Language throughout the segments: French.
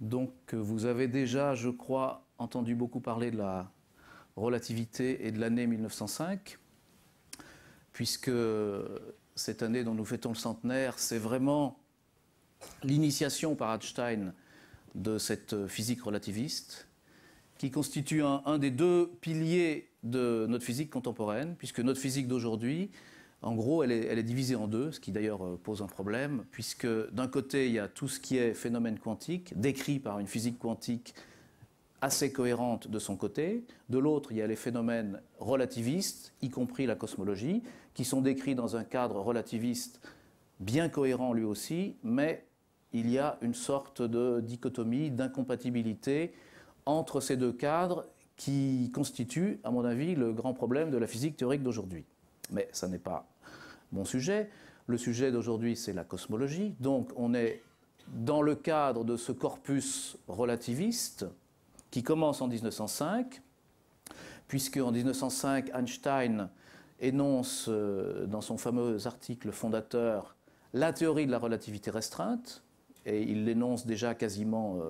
Donc vous avez déjà, je crois, entendu beaucoup parler de la relativité et de l'année 1905, puisque cette année dont nous fêtons le centenaire, c'est vraiment l'initiation par Einstein de cette physique relativiste, qui constitue un des deux piliers de notre physique contemporaine, puisque notre physique d'aujourd'hui, en gros, elle est divisée en deux, ce qui d'ailleurs pose un problème, puisque d'un côté, il y a tout ce qui est phénomène quantique, décrit par une physique quantique assez cohérente de son côté. De l'autre, il y a les phénomènes relativistes, y compris la cosmologie, qui sont décrits dans un cadre relativiste bien cohérent lui aussi, mais il y a une sorte de dichotomie, d'incompatibilité entre ces deux cadres qui constituent, à mon avis, le grand problème de la physique théorique d'aujourd'hui. Mais ça n'est pas mon sujet. Le sujet d'aujourd'hui, c'est la cosmologie. Donc on est dans le cadre de ce corpus relativiste qui commence en 1905, puisque en 1905, Einstein énonce dans son fameux article fondateur la théorie de la relativité restreinte, et il l'énonce déjà quasiment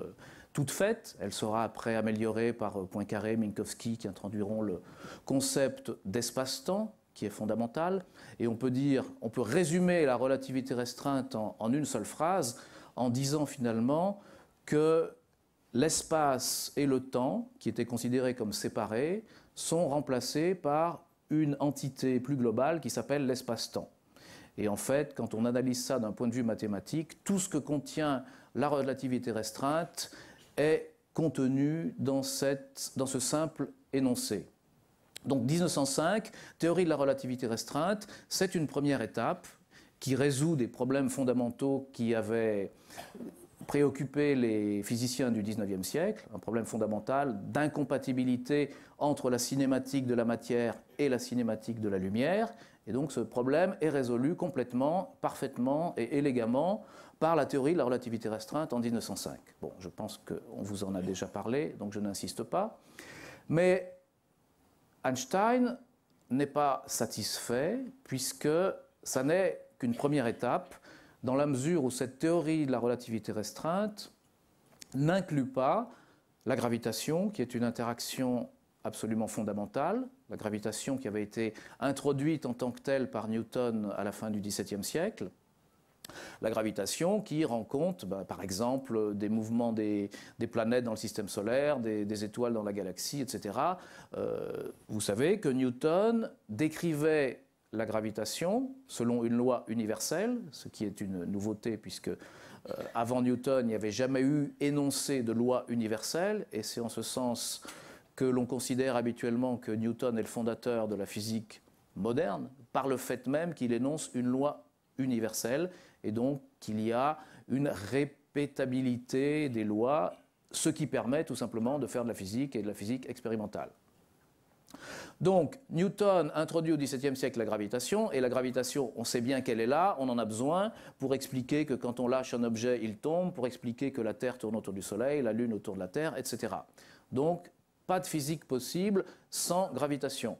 toute faite. Elle sera après améliorée par Poincaré, Minkowski, qui introduiront le concept d'espace-temps, qui est fondamental. Et on peut résumer la relativité restreinte en une seule phrase, en disant finalement que l'espace et le temps, qui étaient considérés comme séparés, sont remplacés par une entité plus globale qui s'appelle l'espace-temps. Et en fait, quand on analyse ça d'un point de vue mathématique, tout ce que contient la relativité restreinte est contenu dans ce simple énoncé. Donc 1905, théorie de la relativité restreinte, c'est une première étape qui résout des problèmes fondamentaux qui avaient préoccupé les physiciens du XIXe siècle, un problème fondamental d'incompatibilité entre la cinématique de la matière et la cinématique de la lumière. Et donc ce problème est résolu complètement, parfaitement et élégamment par la théorie de la relativité restreinte en 1905. Bon, je pense qu'on vous en a déjà parlé, donc je n'insiste pas. Mais Einstein n'est pas satisfait, puisque ça n'est qu'une première étape, dans la mesure où cette théorie de la relativité restreinte n'inclut pas la gravitation, qui est une interaction absolument fondamentale, la gravitation qui avait été introduite en tant que telle par Newton à la fin du XVIIe siècle, la gravitation qui rend compte, par exemple, des mouvements des planètes dans le système solaire, des étoiles dans la galaxie, etc. Vous savez que Newton décrivait la gravitation selon une loi universelle, ce qui est une nouveauté puisque avant Newton, il n'y avait jamais eu énoncé de loi universelle, et c'est en ce sens que l'on considère habituellement que Newton est le fondateur de la physique moderne, par le fait même qu'il énonce une loi universelle, et donc qu'il y a une répétabilité des lois, ce qui permet tout simplement de faire de la physique et de la physique expérimentale. Donc Newton introduit au XVIIe siècle la gravitation, et la gravitation, on sait bien qu'elle est là, on en a besoin pour expliquer que quand on lâche un objet, il tombe, pour expliquer que la Terre tourne autour du Soleil, la Lune autour de la Terre, etc. Donc pas de physique possible sans gravitation.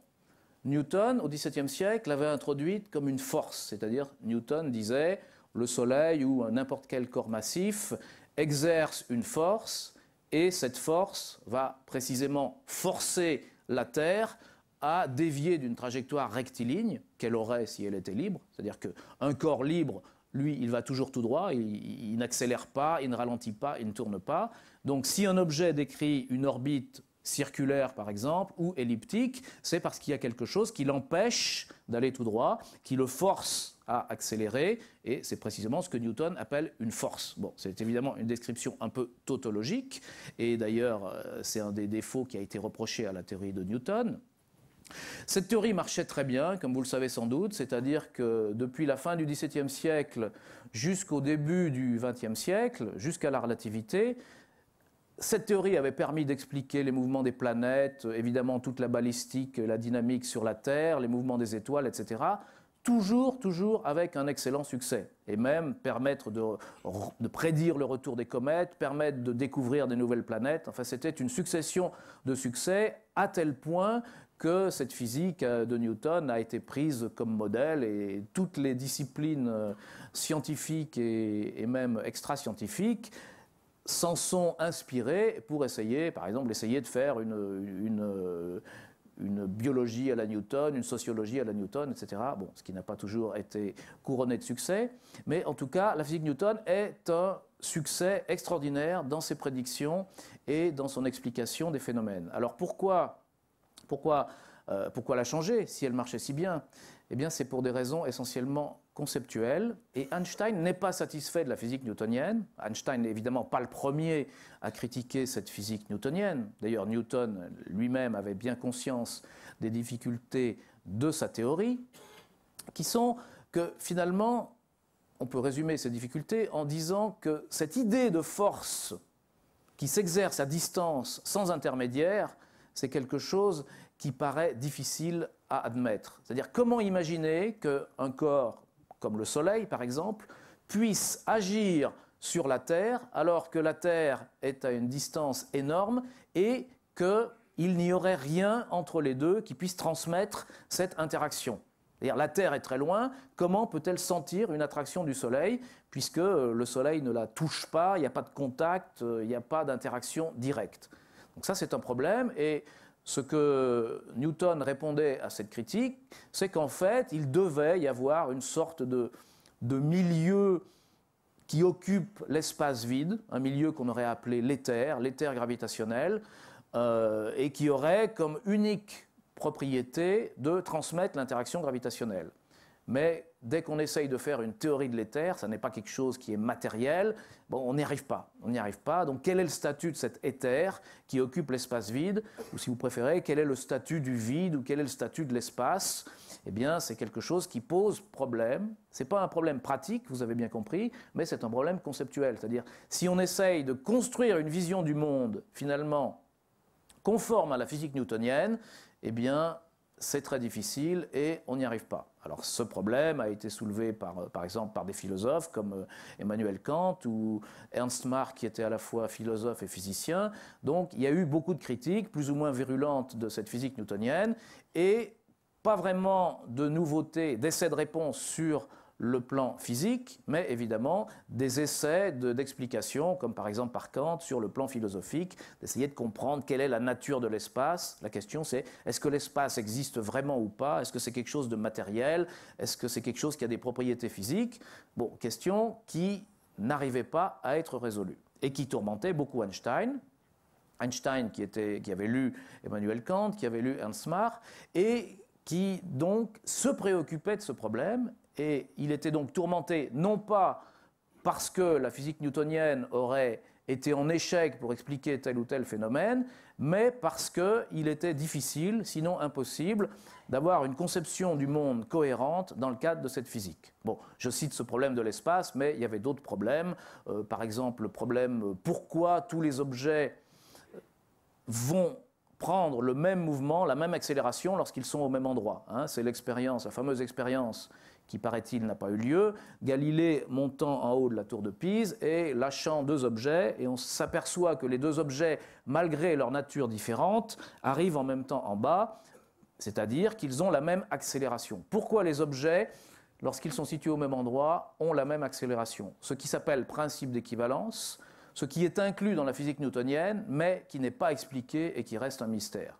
Newton, au XVIIe siècle, l'avait introduite comme une force, c'est-à-dire Newton disait le Soleil ou n'importe quel corps massif exerce une force, et cette force va précisément forcer la Terre à dévier d'une trajectoire rectiligne qu'elle aurait si elle était libre, c'est-à-dire qu'un corps libre, lui, il va toujours tout droit, il n'accélère pas, il ne ralentit pas, il ne tourne pas. Donc si un objet décrit une orbite circulaire par exemple, ou elliptique, c'est parce qu'il y a quelque chose qui l'empêche d'aller tout droit, qui le force à accélérer, et c'est précisément ce que Newton appelle une force. Bon, c'est évidemment une description un peu tautologique, et d'ailleurs c'est un des défauts qui a été reproché à la théorie de Newton. Cette théorie marchait très bien, comme vous le savez sans doute, c'est-à-dire que depuis la fin du XVIIe siècle jusqu'au début du XXe siècle, jusqu'à la relativité, cette théorie avait permis d'expliquer les mouvements des planètes, évidemment toute la balistique, la dynamique sur la Terre, les mouvements des étoiles, etc. Toujours avec un excellent succès. Et même permettre de prédire le retour des comètes, permettre de découvrir des nouvelles planètes. Enfin, c'était une succession de succès à tel point que cette physique de Newton a été prise comme modèle, et toutes les disciplines scientifiques et même extra-scientifiques s'en sont inspirés pour essayer, par exemple, de faire une biologie à la Newton, une sociologie à la Newton, etc. Bon, ce qui n'a pas toujours été couronné de succès, mais en tout cas, la physique Newton est un succès extraordinaire dans ses prédictions et dans son explication des phénomènes. Alors pourquoi la changer si elle marchait si bien? Eh bien, c'est pour des raisons essentiellement conceptuelles. Et Einstein n'est pas satisfait de la physique newtonienne. Einstein n'est évidemment pas le premier à critiquer cette physique newtonienne. D'ailleurs, Newton lui-même avait bien conscience des difficultés de sa théorie, qui sont que finalement, on peut résumer ces difficultés en disant que cette idée de force qui s'exerce à distance sans intermédiaire, c'est quelque chose qui paraît difficile à admettre. C'est-à-dire, comment imaginer qu'un corps, comme le Soleil par exemple, puisse agir sur la Terre alors que la Terre est à une distance énorme et qu'il n'y aurait rien entre les deux qui puisse transmettre cette interaction. C'est-à-dire, la Terre est très loin, comment peut-elle sentir une attraction du Soleil puisque le Soleil ne la touche pas, il n'y a pas de contact, il n'y a pas d'interaction directe. Donc ça, c'est un problème. Et ce que Newton répondait à cette critique, c'est qu'en fait, il devait y avoir une sorte de milieu qui occupe l'espace vide, un milieu qu'on aurait appelé l'éther gravitationnel, et qui aurait comme unique propriété de transmettre l'interaction gravitationnelle. Mais dès qu'on essaye de faire une théorie de l'éther, ça n'est pas quelque chose qui est matériel, bon, on n'y arrive pas. On n'y arrive pas. Donc quel est le statut de cet éther qui occupe l'espace vide? Ou si vous préférez, quel est le statut du vide ou quel est le statut de l'espace? Eh bien, c'est quelque chose qui pose problème. Ce n'est pas un problème pratique, vous avez bien compris, mais c'est un problème conceptuel. C'est-à-dire, si on essaye de construire une vision du monde, finalement, conforme à la physique newtonienne, eh bien, c'est très difficile et on n'y arrive pas. Alors ce problème a été soulevé par exemple par des philosophes comme Emmanuel Kant ou Ernst Mach qui était à la fois philosophe et physicien. Donc il y a eu beaucoup de critiques plus ou moins virulentes de cette physique newtonienne et pas vraiment de nouveautés, d'essais de réponse sur le plan physique, mais évidemment des essais d'explication, comme par exemple par Kant, sur le plan philosophique, d'essayer de comprendre quelle est la nature de l'espace. La question c'est, est-ce que l'espace existe vraiment ou pas? Est-ce que c'est quelque chose de matériel? Est-ce que c'est quelque chose qui a des propriétés physiques? Bon, question qui n'arrivait pas à être résolue et qui tourmentait beaucoup Einstein. Einstein qui avait lu Emmanuel Kant, qui avait lu Ernst Mach, et qui donc se préoccupait de ce problème. Et il était donc tourmenté, non pas parce que la physique newtonienne aurait été en échec pour expliquer tel ou tel phénomène, mais parce qu'il était difficile, sinon impossible, d'avoir une conception du monde cohérente dans le cadre de cette physique. Bon, je cite ce problème de l'espace, mais il y avait d'autres problèmes. Par exemple, le problème pourquoi tous les objets vont prendre le même mouvement, la même accélération lorsqu'ils sont au même endroit. C'est l'expérience, la fameuse expérience qui, paraît-il, n'a pas eu lieu. Galilée montant en haut de la tour de Pise et lâchant deux objets, et on s'aperçoit que les deux objets, malgré leur nature différente, arrivent en même temps en bas, c'est-à-dire qu'ils ont la même accélération. Pourquoi les objets, lorsqu'ils sont situés au même endroit, ont la même accélération? Ce qui s'appelle principe d'équivalence, ce qui est inclus dans la physique newtonienne, mais qui n'est pas expliqué et qui reste un mystère.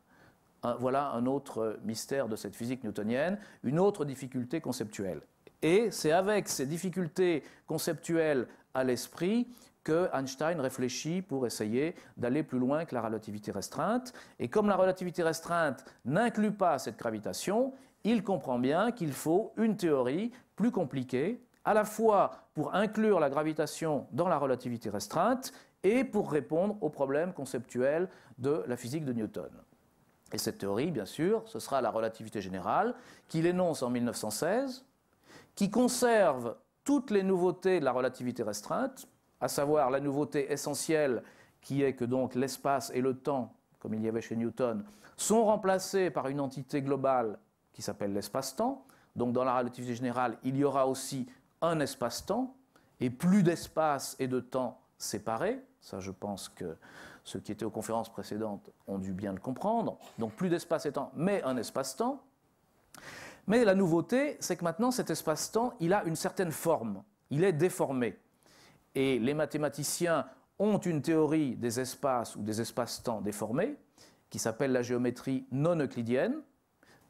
Voilà un autre mystère de cette physique newtonienne, une autre difficulté conceptuelle. Et c'est avec ces difficultés conceptuelles à l'esprit que Einstein réfléchit pour essayer d'aller plus loin que la relativité restreinte. Et comme la relativité restreinte n'inclut pas cette gravitation, il comprend bien qu'il faut une théorie plus compliquée, à la fois pour inclure la gravitation dans la relativité restreinte et pour répondre aux problèmes conceptuels de la physique de Newton. Et cette théorie, bien sûr, ce sera la relativité générale, qu'il énonce en 1916, qui conserve toutes les nouveautés de la relativité restreinte, à savoir la nouveauté essentielle qui est que donc l'espace et le temps, comme il y avait chez Newton, sont remplacés par une entité globale qui s'appelle l'espace-temps. Donc dans la relativité générale, il y aura aussi un espace-temps, et plus d'espace et de temps séparés. Ça, je pense que ceux qui étaient aux conférences précédentes ont dû bien le comprendre. Donc plus d'espace et temps, mais un espace-temps. Mais la nouveauté, c'est que maintenant, cet espace-temps, il a une certaine forme. Il est déformé. Et les mathématiciens ont une théorie des espaces ou des espaces-temps déformés, qui s'appelle la géométrie non euclidienne.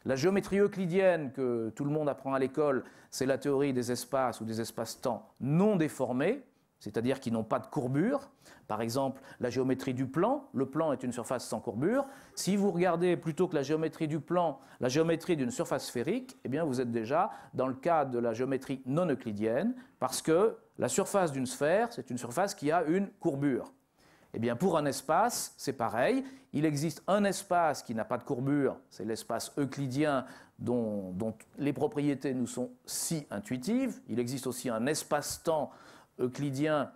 La géométrie euclidienne que tout le monde apprend à l'école, c'est la théorie des espaces ou des espaces-temps non déformés, c'est-à-dire qui n'ont pas de courbure. Par exemple, la géométrie du plan. Le plan est une surface sans courbure. Si vous regardez plutôt que la géométrie du plan, la géométrie d'une surface sphérique, eh bien vous êtes déjà dans le cadre de la géométrie non euclidienne, parce que la surface d'une sphère, c'est une surface qui a une courbure. Eh bien, pour un espace, c'est pareil. Il existe un espace qui n'a pas de courbure, c'est l'espace euclidien dont les propriétés nous sont si intuitives. Il existe aussi un espace-temps euclidien,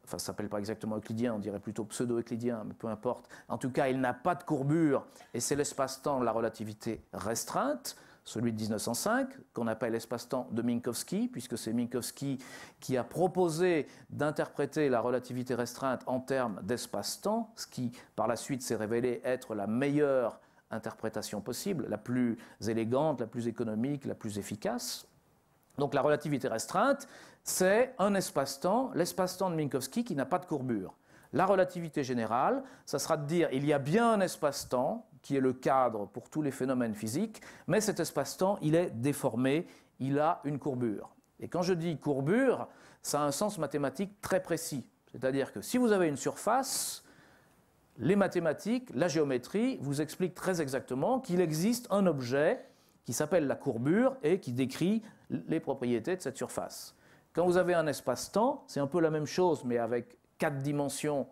enfin ça ne s'appelle pas exactement euclidien, on dirait plutôt pseudo-euclidien, mais peu importe. En tout cas, il n'a pas de courbure, et c'est l'espace-temps de la relativité restreinte, celui de 1905, qu'on appelle l'espace-temps de Minkowski, puisque c'est Minkowski qui a proposé d'interpréter la relativité restreinte en termes d'espace-temps, ce qui par la suite s'est révélé être la meilleure interprétation possible, la plus élégante, la plus économique, la plus efficace. Donc la relativité restreinte, c'est un espace-temps, l'espace-temps de Minkowski qui n'a pas de courbure. La relativité générale, ça sera de dire il y a bien un espace-temps qui est le cadre pour tous les phénomènes physiques, mais cet espace-temps, il est déformé, il a une courbure. Et quand je dis courbure, ça a un sens mathématique très précis. C'est-à-dire que si vous avez une surface, les mathématiques, la géométrie vous expliquent très exactement qu'il existe un objet qui s'appelle la courbure et qui décrit les propriétés de cette surface. Quand vous avez un espace-temps, c'est un peu la même chose, mais avec 4 dimensions,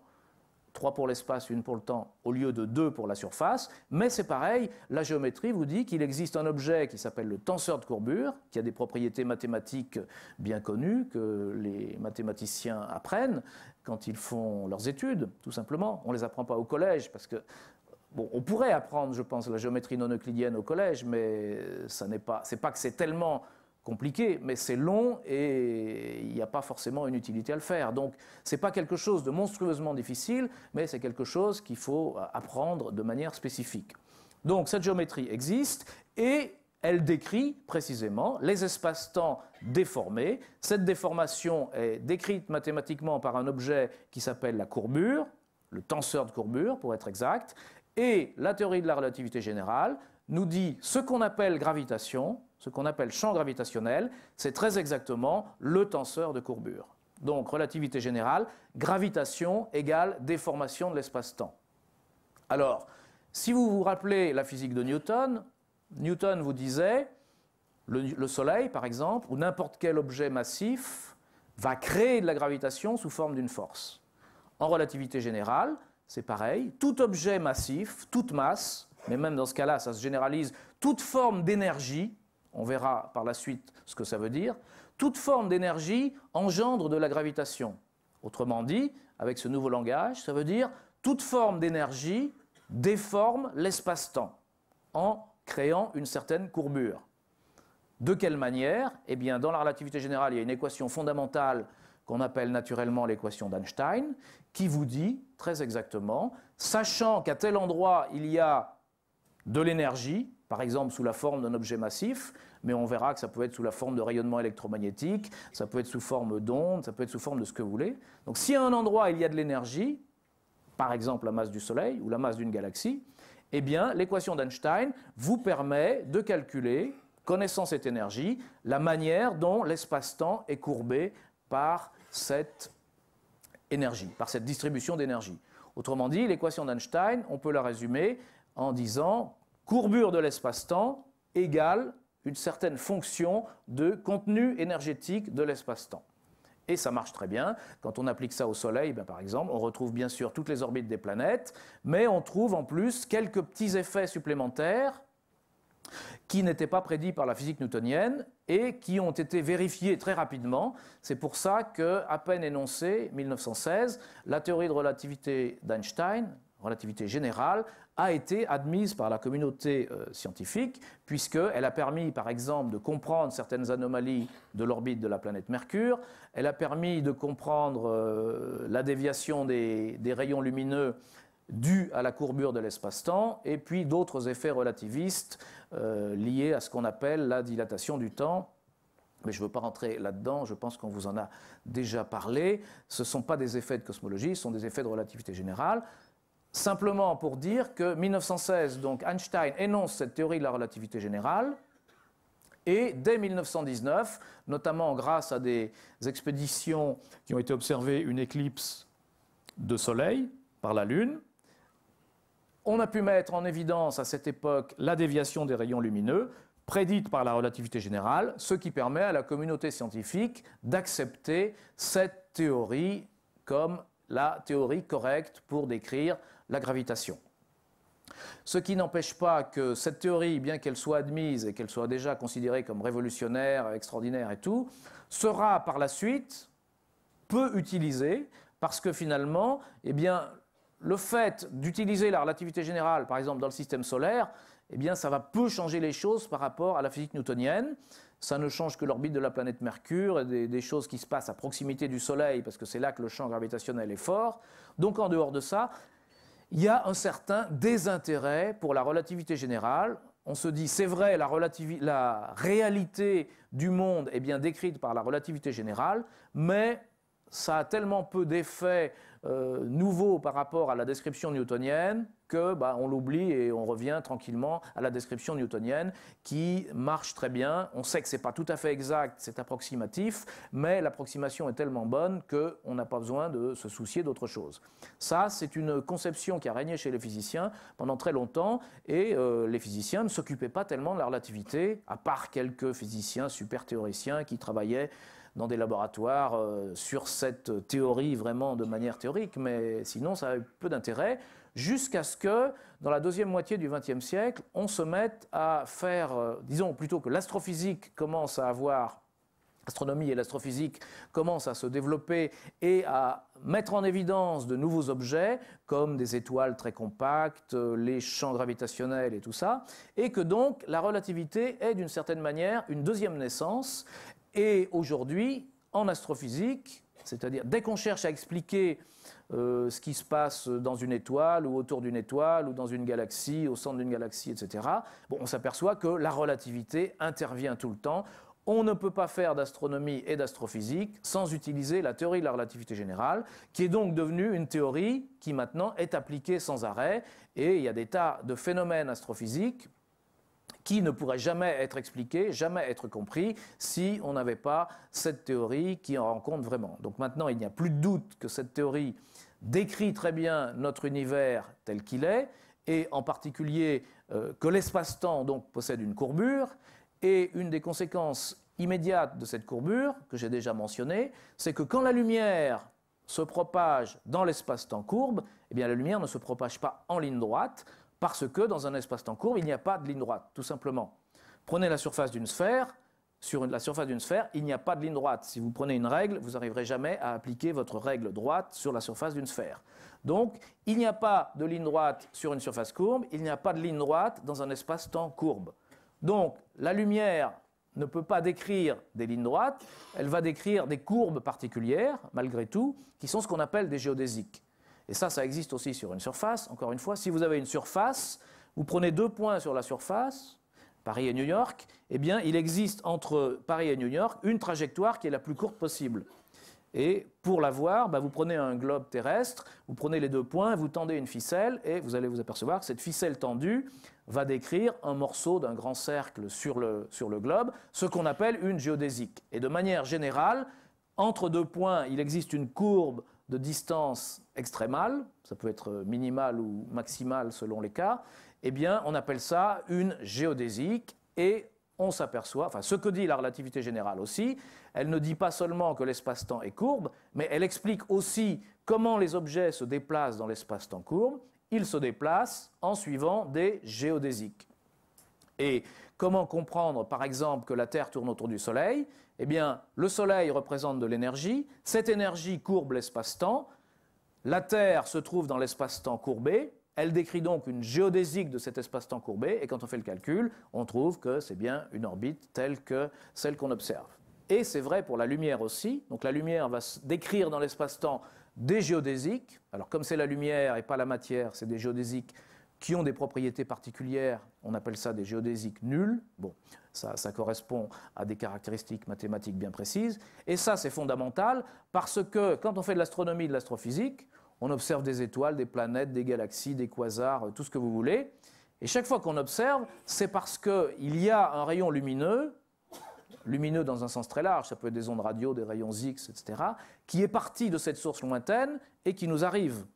3 pour l'espace, 1 pour le temps, au lieu de 2 pour la surface. Mais c'est pareil, la géométrie vous dit qu'il existe un objet qui s'appelle le tenseur de courbure, qui a des propriétés mathématiques bien connues, que les mathématiciens apprennent quand ils font leurs études, tout simplement. On ne les apprend pas au collège, parce que bon, on pourrait apprendre, je pense, la géométrie non euclidienne au collège, mais c'est pas que c'est tellement compliqué, mais c'est long et il n'y a pas forcément une utilité à le faire. Donc, ce n'est pas quelque chose de monstrueusement difficile, mais c'est quelque chose qu'il faut apprendre de manière spécifique. Donc, cette géométrie existe et elle décrit précisément les espaces-temps déformés. Cette déformation est décrite mathématiquement par un objet qui s'appelle la courbure, le tenseur de courbure pour être exact, et la théorie de la relativité générale nous dit ce qu'on appelle gravitation, ce qu'on appelle champ gravitationnel, c'est très exactement le tenseur de courbure. Donc, relativité générale, gravitation égale déformation de l'espace-temps. Alors, si vous vous rappelez la physique de Newton, Newton vous disait, le Soleil par exemple, ou n'importe quel objet massif, va créer de la gravitation sous forme d'une force. En relativité générale, c'est pareil, tout objet massif, toute masse, mais même dans ce cas-là, ça se généralise, toute forme d'énergie, on verra par la suite ce que ça veut dire, toute forme d'énergie engendre de la gravitation. Autrement dit, avec ce nouveau langage, ça veut dire toute forme d'énergie déforme l'espace-temps en créant une certaine courbure. De quelle manière? Eh bien, dans la relativité générale, il y a une équation fondamentale qu'on appelle naturellement l'équation d'Einstein, qui vous dit très exactement, sachant qu'à tel endroit il y a de l'énergie, par exemple sous la forme d'un objet massif, mais on verra que ça peut être sous la forme de rayonnement électromagnétique, ça peut être sous forme d'onde, ça peut être sous forme de ce que vous voulez. Donc si à un endroit il y a de l'énergie, par exemple la masse du Soleil ou la masse d'une galaxie, eh bien l'équation d'Einstein vous permet de calculer, connaissant cette énergie, la manière dont l'espace-temps est courbé par cette énergie, par cette distribution d'énergie. Autrement dit, l'équation d'Einstein, on peut la résumer en disant courbure de l'espace-temps égale une certaine fonction de contenu énergétique de l'espace-temps. Et ça marche très bien. Quand on applique ça au Soleil, par exemple, on retrouve bien sûr toutes les orbites des planètes, mais on trouve en plus quelques petits effets supplémentaires qui n'étaient pas prédits par la physique newtonienne et qui ont été vérifiés très rapidement. C'est pour ça qu'à peine énoncée, 1916, la théorie de relativité d'Einstein, relativité générale, a été admise par la communauté scientifique, puisqu'elle a permis, par exemple, de comprendre certaines anomalies de l'orbite de la planète Mercure, elle a permis de comprendre la déviation des rayons lumineux dus à la courbure de l'espace-temps, et puis d'autres effets relativistes liés à ce qu'on appelle la dilatation du temps, mais je ne veux pas rentrer là-dedans, je pense qu'on vous en a déjà parlé. Ce ne sont pas des effets de cosmologie, ce sont des effets de relativité générale. Simplement pour dire que 1916, donc Einstein énonce cette théorie de la relativité générale, et dès 1919, notamment grâce à des expéditions qui ont été observées, une éclipse de Soleil par la Lune, on a pu mettre en évidence à cette époque la déviation des rayons lumineux, prédite par la relativité générale, ce qui permet à la communauté scientifique d'accepter cette théorie comme la théorie correcte pour décrire la gravitation. Ce qui n'empêche pas que cette théorie, bien qu'elle soit admise et qu'elle soit déjà considérée comme révolutionnaire, extraordinaire et tout, sera par la suite peu utilisée parce que finalement, eh bien, le fait d'utiliser la relativité générale, par exemple dans le système solaire, eh bien, ça va peu changer les choses par rapport à la physique newtonienne. Ça ne change que l'orbite de la planète Mercure et des choses qui se passent à proximité du Soleil, parce que c'est là que le champ gravitationnel est fort. Donc en dehors de ça, il y a un certain désintérêt pour la relativité générale. On se dit, c'est vrai, la réalité du monde est bien décrite par la relativité générale, mais ça a tellement peu d'effets nouveaux par rapport à la description newtonienne que on l'oublie et on revient tranquillement à la description newtonienne qui marche très bien. On sait que ce n'est pas tout à fait exact, c'est approximatif, mais l'approximation est tellement bonne qu'on n'a pas besoin de se soucier d'autre chose. Ça, c'est une conception qui a régné chez les physiciens pendant très longtemps et les physiciens ne s'occupaient pas tellement de la relativité, à part quelques physiciens super théoriciens qui travaillaient dans des laboratoires sur cette théorie vraiment de manière théorique, mais sinon ça a eu peu d'intérêt, jusqu'à ce que, dans la deuxième moitié du XXe siècle, on se mette à faire, disons plutôt que l'astrophysique commence à avoir, l'astronomie et l'astrophysique commencent à se développer et à mettre en évidence de nouveaux objets, comme des étoiles très compactes, les champs gravitationnels et tout ça, et que donc la relativité est d'une certaine manière une deuxième naissance. Et aujourd'hui, en astrophysique, c'est-à-dire dès qu'on cherche à expliquer ce qui se passe dans une étoile ou autour d'une étoile ou dans une galaxie, au centre d'une galaxie, etc., on s'aperçoit que la relativité intervient tout le temps. On ne peut pas faire d'astronomie et d'astrophysique sans utiliser la théorie de la relativité générale, qui est donc devenue une théorie qui maintenant est appliquée sans arrêt. Et il y a des tas de phénomènes astrophysiques qui ne pourrait jamais être expliqué, jamais être compris, si on n'avait pas cette théorie qui en rend compte vraiment. Donc maintenant, il n'y a plus de doute que cette théorie décrit très bien notre univers tel qu'il est, et en particulier que l'espace-temps donc possède une courbure, et une des conséquences immédiates de cette courbure, que j'ai déjà mentionnée, c'est que quand la lumière se propage dans l'espace-temps courbe, eh bien la lumière ne se propage pas en ligne droite, parce que dans un espace-temps courbe, il n'y a pas de ligne droite, tout simplement. Prenez la surface d'une sphère, sur la surface d'une sphère, il n'y a pas de ligne droite. Si vous prenez une règle, vous n'arriverez jamais à appliquer votre règle droite sur la surface d'une sphère. Donc, il n'y a pas de ligne droite sur une surface courbe, il n'y a pas de ligne droite dans un espace-temps courbe. Donc, la lumière ne peut pas décrire des lignes droites, elle va décrire des courbes particulières, malgré tout, qui sont ce qu'on appelle des géodésiques. Et ça existe aussi sur une surface. Encore une fois, si vous avez une surface, vous prenez 2 points sur la surface, Paris et New York, eh bien, il existe entre Paris et New York une trajectoire qui est la plus courte possible. Et pour la voir, vous prenez un globe terrestre, vous prenez les 2 points, vous tendez une ficelle, et vous allez vous apercevoir que cette ficelle tendue va décrire un morceau d'un grand cercle sur le globe, ce qu'on appelle une géodésique. Et de manière générale, entre 2 points, il existe une courbe de distance extrémale, ça peut être minimale ou maximale selon les cas, eh bien on appelle ça une géodésique et on s'aperçoit, enfin ce que dit la relativité générale aussi, elle ne dit pas seulement que l'espace-temps est courbe, mais elle explique aussi comment les objets se déplacent dans l'espace-temps courbe, ils se déplacent en suivant des géodésiques. Et comment comprendre, par exemple, que la Terre tourne autour du Soleil? Eh bien, le Soleil représente de l'énergie, cette énergie courbe l'espace-temps, la Terre se trouve dans l'espace-temps courbé, elle décrit donc une géodésique de cet espace-temps courbé, et quand on fait le calcul, on trouve que c'est bien une orbite telle que celle qu'on observe. Et c'est vrai pour la lumière aussi, donc la lumière va décrire dans l'espace-temps des géodésiques, alors comme c'est la lumière et pas la matière, c'est des géodésiques qui ont des propriétés particulières, on appelle ça des géodésiques nuls. Bon, ça correspond à des caractéristiques mathématiques bien précises. Et ça, c'est fondamental parce que quand on fait de l'astronomie et de l'astrophysique, on observe des étoiles, des planètes, des galaxies, des quasars, tout ce que vous voulez. Et chaque fois qu'on observe, c'est parce qu'il y a un rayon lumineux dans un sens très large, ça peut être des ondes radio, des rayons X, etc., qui est parti de cette source lointaine et qui nous arrive.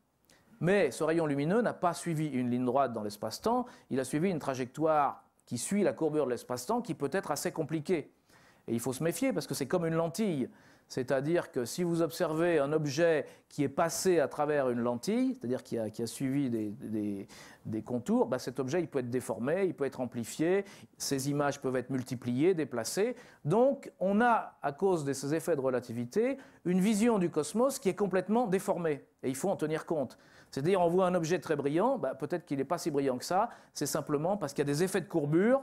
Mais ce rayon lumineux n'a pas suivi une ligne droite dans l'espace-temps, il a suivi une trajectoire qui suit la courbure de l'espace-temps qui peut être assez compliquée. Et il faut se méfier parce que c'est comme une lentille. C'est-à-dire que si vous observez un objet qui est passé à travers une lentille, c'est-à-dire qui a suivi des contours, bah cet objet il peut être déformé, il peut être amplifié, ces images peuvent être multipliées, déplacées. Donc on a, à cause de ces effets de relativité, une vision du cosmos qui est complètement déformée. Et il faut en tenir compte. C'est-à-dire on voit un objet très brillant, bah, peut-être qu'il n'est pas si brillant que ça, c'est simplement parce qu'il y a des effets de courbure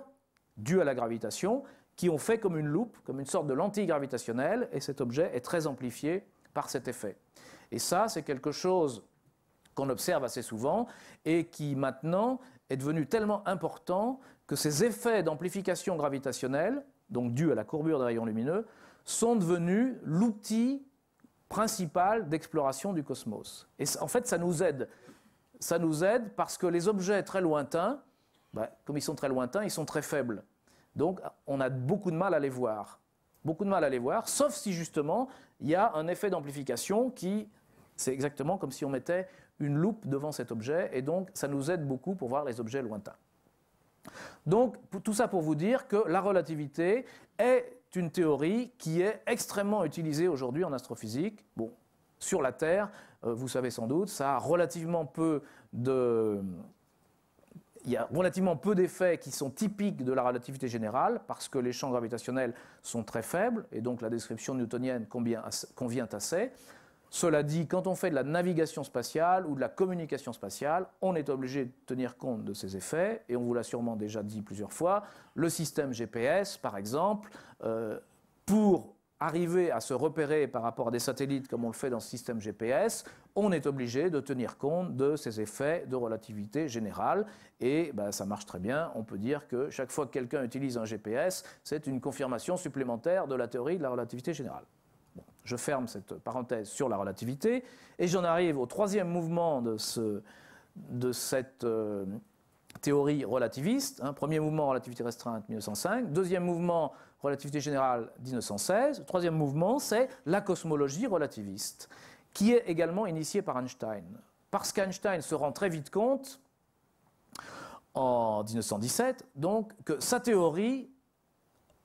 dus à la gravitation, qui ont fait comme une loupe, comme une sorte de lentille gravitationnelle, et cet objet est très amplifié par cet effet. Et ça, c'est quelque chose qu'on observe assez souvent, et qui maintenant est devenu tellement important que ces effets d'amplification gravitationnelle, donc dus à la courbure des rayons lumineux, sont devenus l'outil principal d'exploration du cosmos. Et en fait, ça nous aide. Ça nous aide parce que les objets très lointains, bah, comme ils sont très lointains, ils sont très faibles. Donc, on a beaucoup de mal à les voir. Beaucoup de mal à les voir, sauf si justement, il y a un effet d'amplification qui, c'est exactement comme si on mettait une loupe devant cet objet, et donc ça nous aide beaucoup pour voir les objets lointains. Donc, tout ça pour vous dire que la relativité est une théorie qui est extrêmement utilisée aujourd'hui en astrophysique. Bon, sur la Terre, vous savez sans doute, ça a relativement peu de... Il y a relativement peu d'effets qui sont typiques de la relativité générale parce que les champs gravitationnels sont très faibles et donc la description newtonienne convient assez. Cela dit, quand on fait de la navigation spatiale ou de la communication spatiale, on est obligé de tenir compte de ces effets et on vous l'a sûrement déjà dit plusieurs fois. Le système GPS, par exemple, pour arriver à se repérer par rapport à des satellites comme on le fait dans ce système GPS, on est obligé de tenir compte de ces effets de relativité générale. Et ben, ça marche très bien. On peut dire que chaque fois que quelqu'un utilise un GPS, c'est une confirmation supplémentaire de la théorie de la relativité générale. Bon, je ferme cette parenthèse sur la relativité et j'en arrive au troisième mouvement de cette théorie relativiste. Premier mouvement, relativité restreinte, 1905. Deuxième mouvement, relativité générale, 1916. Troisième mouvement, c'est la cosmologie relativiste, qui est également initiée par Einstein. Parce qu'Einstein se rend très vite compte, en 1917, donc, que sa théorie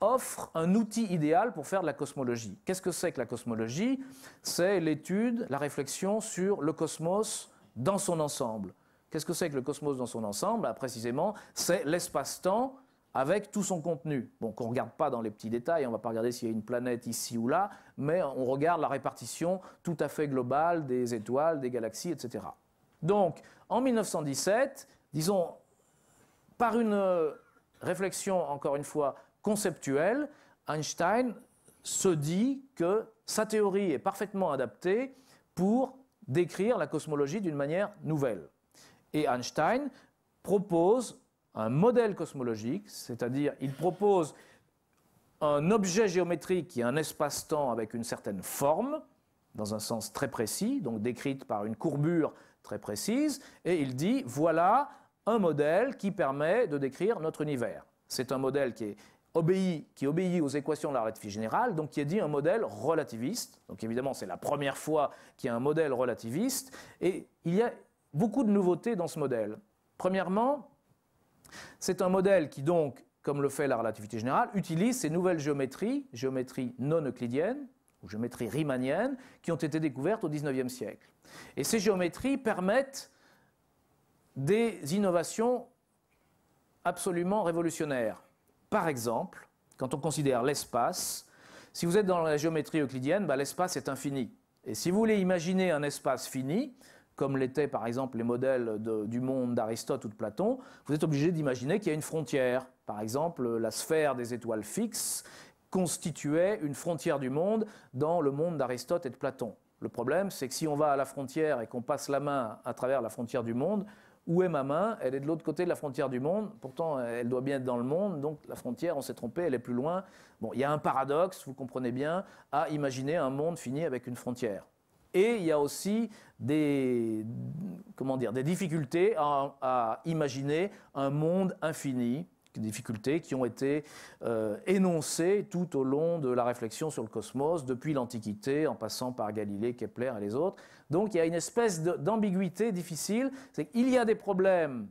offre un outil idéal pour faire de la cosmologie. Qu'est-ce que c'est que la cosmologie? C'est l'étude, la réflexion sur le cosmos dans son ensemble. Qu'est-ce que c'est que le cosmos dans son ensemble? Précisément, c'est l'espace-temps avec tout son contenu. Bon, qu'on ne regarde pas dans les petits détails, on ne va pas regarder s'il y a une planète ici ou là, mais on regarde la répartition tout à fait globale des étoiles, des galaxies, etc. Donc, en 1917, disons, par une réflexion, encore une fois, conceptuelle, Einstein se dit que sa théorie est parfaitement adaptée pour décrire la cosmologie d'une manière nouvelle. Et Einstein propose un modèle cosmologique, c'est-à-dire il propose un objet géométrique qui est un espace-temps avec une certaine forme, dans un sens très précis, donc décrite par une courbure très précise, et il dit voilà un modèle qui permet de décrire notre univers. C'est un modèle qui obéit aux équations de la relativité générale, donc qui est dit un modèle relativiste. Donc évidemment, c'est la première fois qu'il y a un modèle relativiste, et il y a beaucoup de nouveautés dans ce modèle. Premièrement, c'est un modèle qui donc, comme le fait la relativité générale, utilise ces nouvelles géométries non euclidiennes, ou géométries riemanniennes, qui ont été découvertes au XIXe siècle. Et ces géométries permettent des innovations absolument révolutionnaires. Par exemple, quand on considère l'espace, si vous êtes dans la géométrie euclidienne, l'espace est infini. Et si vous voulez imaginer un espace fini, comme l'étaient par exemple les modèles du monde d'Aristote ou de Platon, vous êtes obligé d'imaginer qu'il y a une frontière. Par exemple, la sphère des étoiles fixes constituait une frontière du monde dans le monde d'Aristote et de Platon. Le problème, c'est que si on va à la frontière et qu'on passe la main à travers la frontière du monde, Où est ma main? Elle est de l'autre côté de la frontière du monde. Pourtant, elle doit bien être dans le monde. Donc la frontière, on s'est trompé, elle est plus loin. Bon, il y a un paradoxe, vous comprenez bien, à imaginer un monde fini avec une frontière. Et il y a aussi des difficultés à imaginer un monde infini, des difficultés qui ont été énoncées tout au long de la réflexion sur le cosmos, depuis l'Antiquité, en passant par Galilée, Kepler et les autres. Donc il y a une espèce d'ambiguïté difficile, c'est qu'il y a des problèmes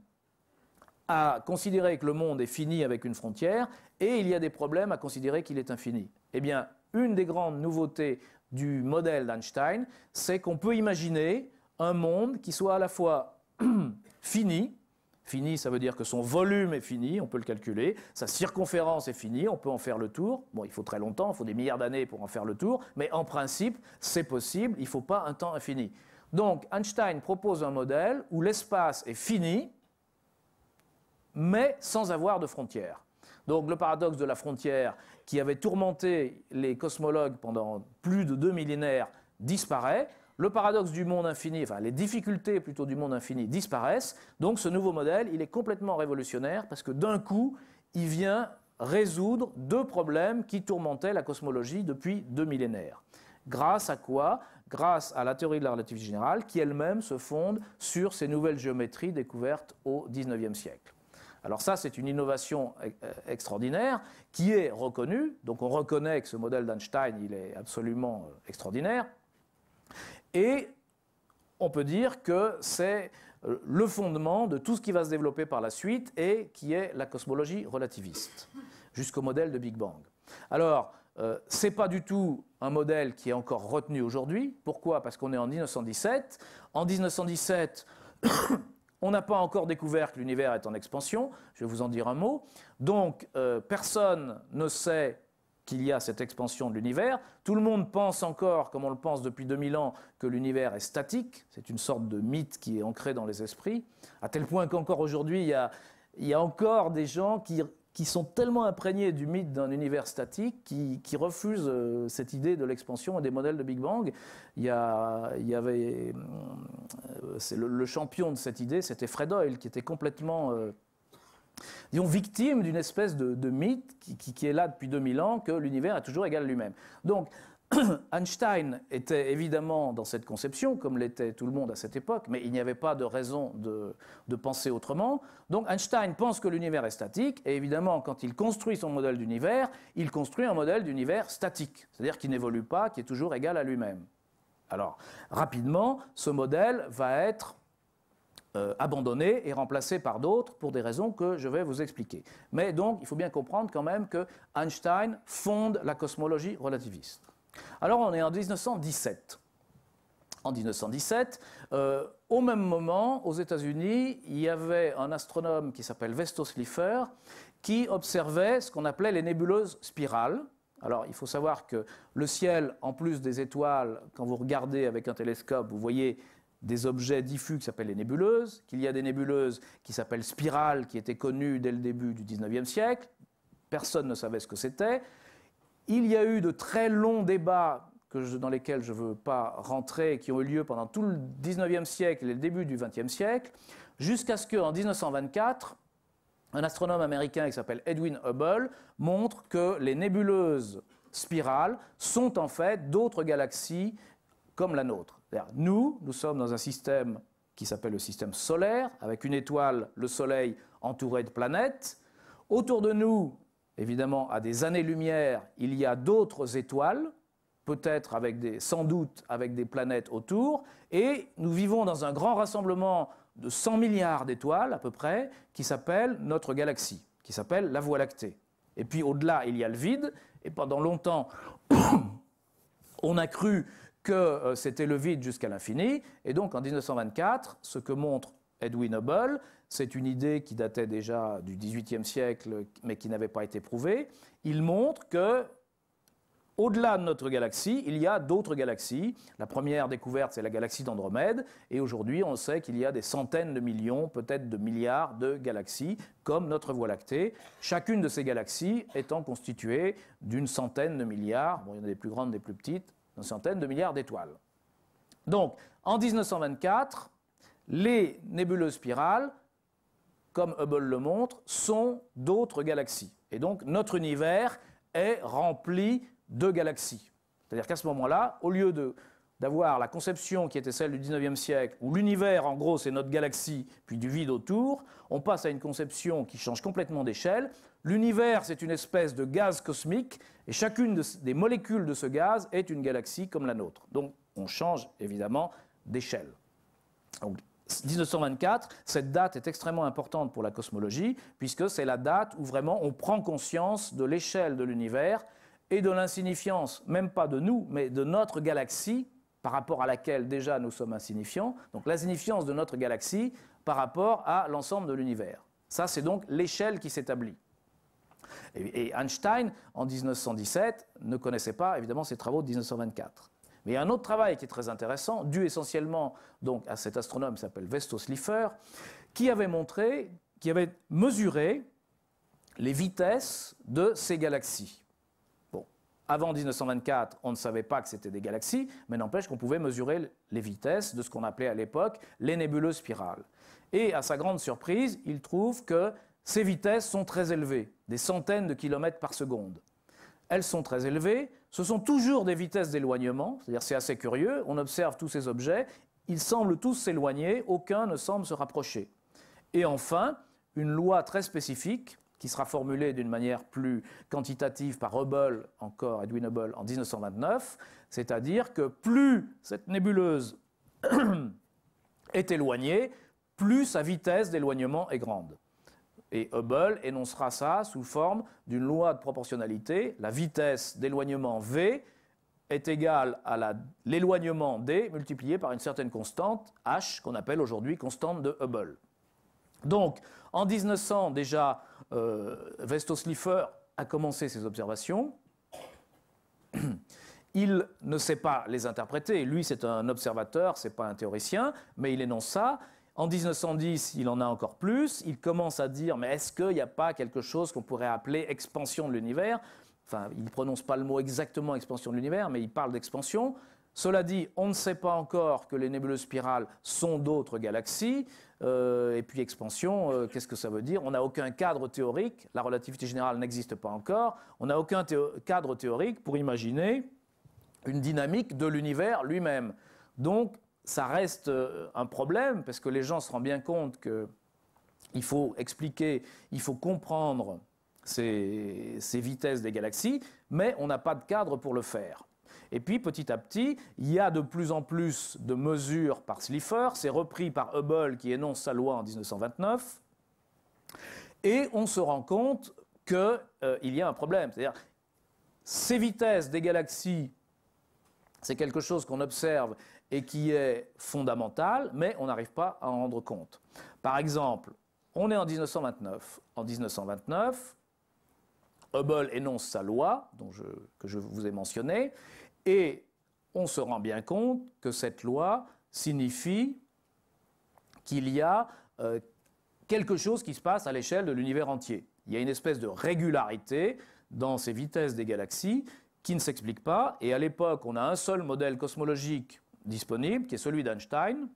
à considérer que le monde est fini avec une frontière, et il y a des problèmes à considérer qu'il est infini. Eh bien, une des grandes nouveautés du modèle d'Einstein, c'est qu'on peut imaginer un monde qui soit à la fois fini. Fini, ça veut dire que son volume est fini, on peut le calculer, sa circonférence est finie, on peut en faire le tour. Bon, il faut très longtemps, il faut des milliards d'années pour en faire le tour, mais en principe, c'est possible, il ne faut pas un temps infini. Donc, Einstein propose un modèle où l'espace est fini, mais sans avoir de frontières. Donc, le paradoxe de la frontière qui avait tourmenté les cosmologues pendant plus de 2 millénaires disparaît. Le paradoxe du monde infini, enfin les difficultés plutôt du monde infini disparaissent. Donc ce nouveau modèle, il est complètement révolutionnaire parce que d'un coup, il vient résoudre 2 problèmes qui tourmentaient la cosmologie depuis 2 millénaires. Grâce à quoi? Grâce à la théorie de la relativité générale qui elle-même se fonde sur ces nouvelles géométries découvertes au XIXe siècle. Alors ça, c'est une innovation extraordinaire qui est reconnue. Donc on reconnaît que ce modèle d'Einstein, il est absolument extraordinaire. Et on peut dire que c'est le fondement de tout ce qui va se développer par la suite et qui est la cosmologie relativiste, jusqu'au modèle de Big Bang. Alors, ce n'est pas du tout un modèle qui est encore retenu aujourd'hui. Pourquoi? Parce qu'on est en 1917. En 1917, on n'a pas encore découvert que l'univers est en expansion. Je vais vous en dire un mot. Donc, personne ne sait qu'il y a cette expansion de l'univers. Tout le monde pense encore, comme on le pense depuis 2000 ans, que l'univers est statique. C'est une sorte de mythe qui est ancré dans les esprits, à tel point qu'encore aujourd'hui, il y a encore des gens qui sont tellement imprégnés du mythe d'un univers statique qui refusent cette idée de l'expansion et des modèles de Big Bang. Il y avait le champion de cette idée, c'était Fred Hoyle, qui était complètement disons, victime d'une espèce de mythe qui est là depuis 2000 ans, que l'univers est toujours égal à lui-même. Donc, Einstein était évidemment dans cette conception, comme l'était tout le monde à cette époque, mais il n'y avait pas de raison de penser autrement. Donc Einstein pense que l'univers est statique, et évidemment, quand il construit son modèle d'univers, il construit un modèle d'univers statique, c'est-à-dire qui n'évolue pas, qui est toujours égal à lui-même. Alors, rapidement, ce modèle va être abandonné et remplacé par d'autres pour des raisons que je vais vous expliquer. Mais donc, il faut bien comprendre quand même que Einstein fonde la cosmologie relativiste. Alors, on est en 1917. En 1917, au même moment, aux États-Unis, il y avait un astronome qui s'appelle Vesto Slipher qui observait ce qu'on appelait les nébuleuses spirales. Alors, il faut savoir que le ciel, en plus des étoiles, quand vous regardez avec un télescope, vous voyez des objets diffus qui s'appellent les nébuleuses, qu'il y a des nébuleuses qui s'appellent spirales, qui étaient connues dès le début du XIXe siècle. Personne ne savait ce que c'était. Il y a eu de très longs débats dans lesquels je ne veux pas rentrer, qui ont eu lieu pendant tout le XIXe siècle et le début du XXe siècle, jusqu'à ce qu'en 1924, un astronome américain qui s'appelle Edwin Hubble montre que les nébuleuses spirales sont en fait d'autres galaxies comme la nôtre. Nous sommes dans un système qui s'appelle le système solaire, avec une étoile, le Soleil, entouré de planètes. Autour de nous, évidemment, à des années-lumière, il y a d'autres étoiles, peut-être sans doute avec des planètes autour, et nous vivons dans un grand rassemblement de 100 milliards d'étoiles, à peu près, qui s'appelle notre galaxie, qui s'appelle la Voie lactée. Et puis au-delà, il y a le vide, et pendant longtemps, on a cru que c'était le vide jusqu'à l'infini, et donc en 1924, ce que montre Edwin Hubble, c'est une idée qui datait déjà du XVIIIe siècle, mais qui n'avait pas été prouvée, il montre que au-delà de notre galaxie, il y a d'autres galaxies. La première découverte, c'est la galaxie d'Andromède, et aujourd'hui, on sait qu'il y a des centaines de millions, peut-être de milliards de galaxies, comme notre Voie lactée, chacune de ces galaxies étant constituée d'une centaine de milliards, bon, il y en a des plus grandes, des plus petites, une centaine de milliards d'étoiles. Donc, en 1924, les nébuleuses spirales, comme Hubble le montre, sont d'autres galaxies. Et donc notre univers est rempli de galaxies. C'est-à-dire qu'à ce moment-là, au lieu d'avoir la conception qui était celle du 19e siècle, où l'univers, en gros, c'est notre galaxie, puis du vide autour, on passe à une conception qui change complètement d'échelle. L'univers, c'est une espèce de gaz cosmique, et chacune des molécules de ce gaz est une galaxie comme la nôtre. Donc on change évidemment d'échelle. Donc 1924, cette date est extrêmement importante pour la cosmologie, puisque c'est la date où vraiment on prend conscience de l'échelle de l'univers et de l'insignifiance, même pas de nous, mais de notre galaxie, par rapport à laquelle déjà nous sommes insignifiants, donc l'insignifiance de notre galaxie par rapport à l'ensemble de l'univers. Ça, c'est donc l'échelle qui s'établit. Et Einstein, en 1917, ne connaissait pas, évidemment, ses travaux de 1924. Mais il y a un autre travail qui est très intéressant, dû essentiellement donc, à cet astronome qui s'appelle Vesto Slipher, qui avait mesuré les vitesses de ces galaxies. Bon, avant 1924, on ne savait pas que c'était des galaxies, mais n'empêche qu'on pouvait mesurer les vitesses de ce qu'on appelait à l'époque les nébuleuses spirales. Et à sa grande surprise, il trouve que ces vitesses sont très élevées, des centaines de kilomètres par seconde. Elles sont très élevées, ce sont toujours des vitesses d'éloignement, c'est-à-dire c'est assez curieux, on observe tous ces objets, ils semblent tous s'éloigner, aucun ne semble se rapprocher. Et enfin, une loi très spécifique, qui sera formulée d'une manière plus quantitative par Hubble, encore Edwin Hubble, en 1929, c'est-à-dire que plus cette nébuleuse est éloignée, plus sa vitesse d'éloignement est grande. Et Hubble énoncera ça sous forme d'une loi de proportionnalité. La vitesse d'éloignement V est égale à l'éloignement D multiplié par une certaine constante, H, qu'on appelle aujourd'hui constante de Hubble. Donc, en 1900, déjà, Vesto Slipher a commencé ses observations. Il ne sait pas les interpréter. Lui, c'est un observateur, ce n'est pas un théoricien, mais il énonce ça. En 1910, il en a encore plus. Il commence à dire, mais est-ce qu'il n'y a pas quelque chose qu'on pourrait appeler expansion de l'univers? Enfin, il ne prononce pas le mot exactement expansion de l'univers, mais il parle d'expansion. Cela dit, on ne sait pas encore que les nébuleuses spirales sont d'autres galaxies. Et puis expansion, qu'est-ce que ça veut dire? On n'a aucun cadre théorique. La relativité générale n'existe pas encore. On n'a aucun cadre théorique pour imaginer une dynamique de l'univers lui-même. Donc, ça reste un problème, parce que les gens se rendent bien compte qu'il faut expliquer, il faut comprendre ces vitesses des galaxies, mais on n'a pas de cadre pour le faire. Et puis, petit à petit, il y a de plus en plus de mesures par Slipher, c'est repris par Hubble qui énonce sa loi en 1929, et on se rend compte qu'il y a un problème. C'est-à-dire, ces vitesses des galaxies, c'est quelque chose qu'on observe et qui est fondamental, mais on n'arrive pas à en rendre compte. Par exemple, on est en 1929. En 1929, Hubble énonce sa loi, que je vous ai mentionnée, et on se rend bien compte que cette loi signifie qu'il y a quelque chose qui se passe à l'échelle de l'univers entier. Il y a une espèce de régularité dans ces vitesses des galaxies qui ne s'explique pas, et à l'époque, on a un seul modèle cosmologique disponible, qui est celui d'Einstein,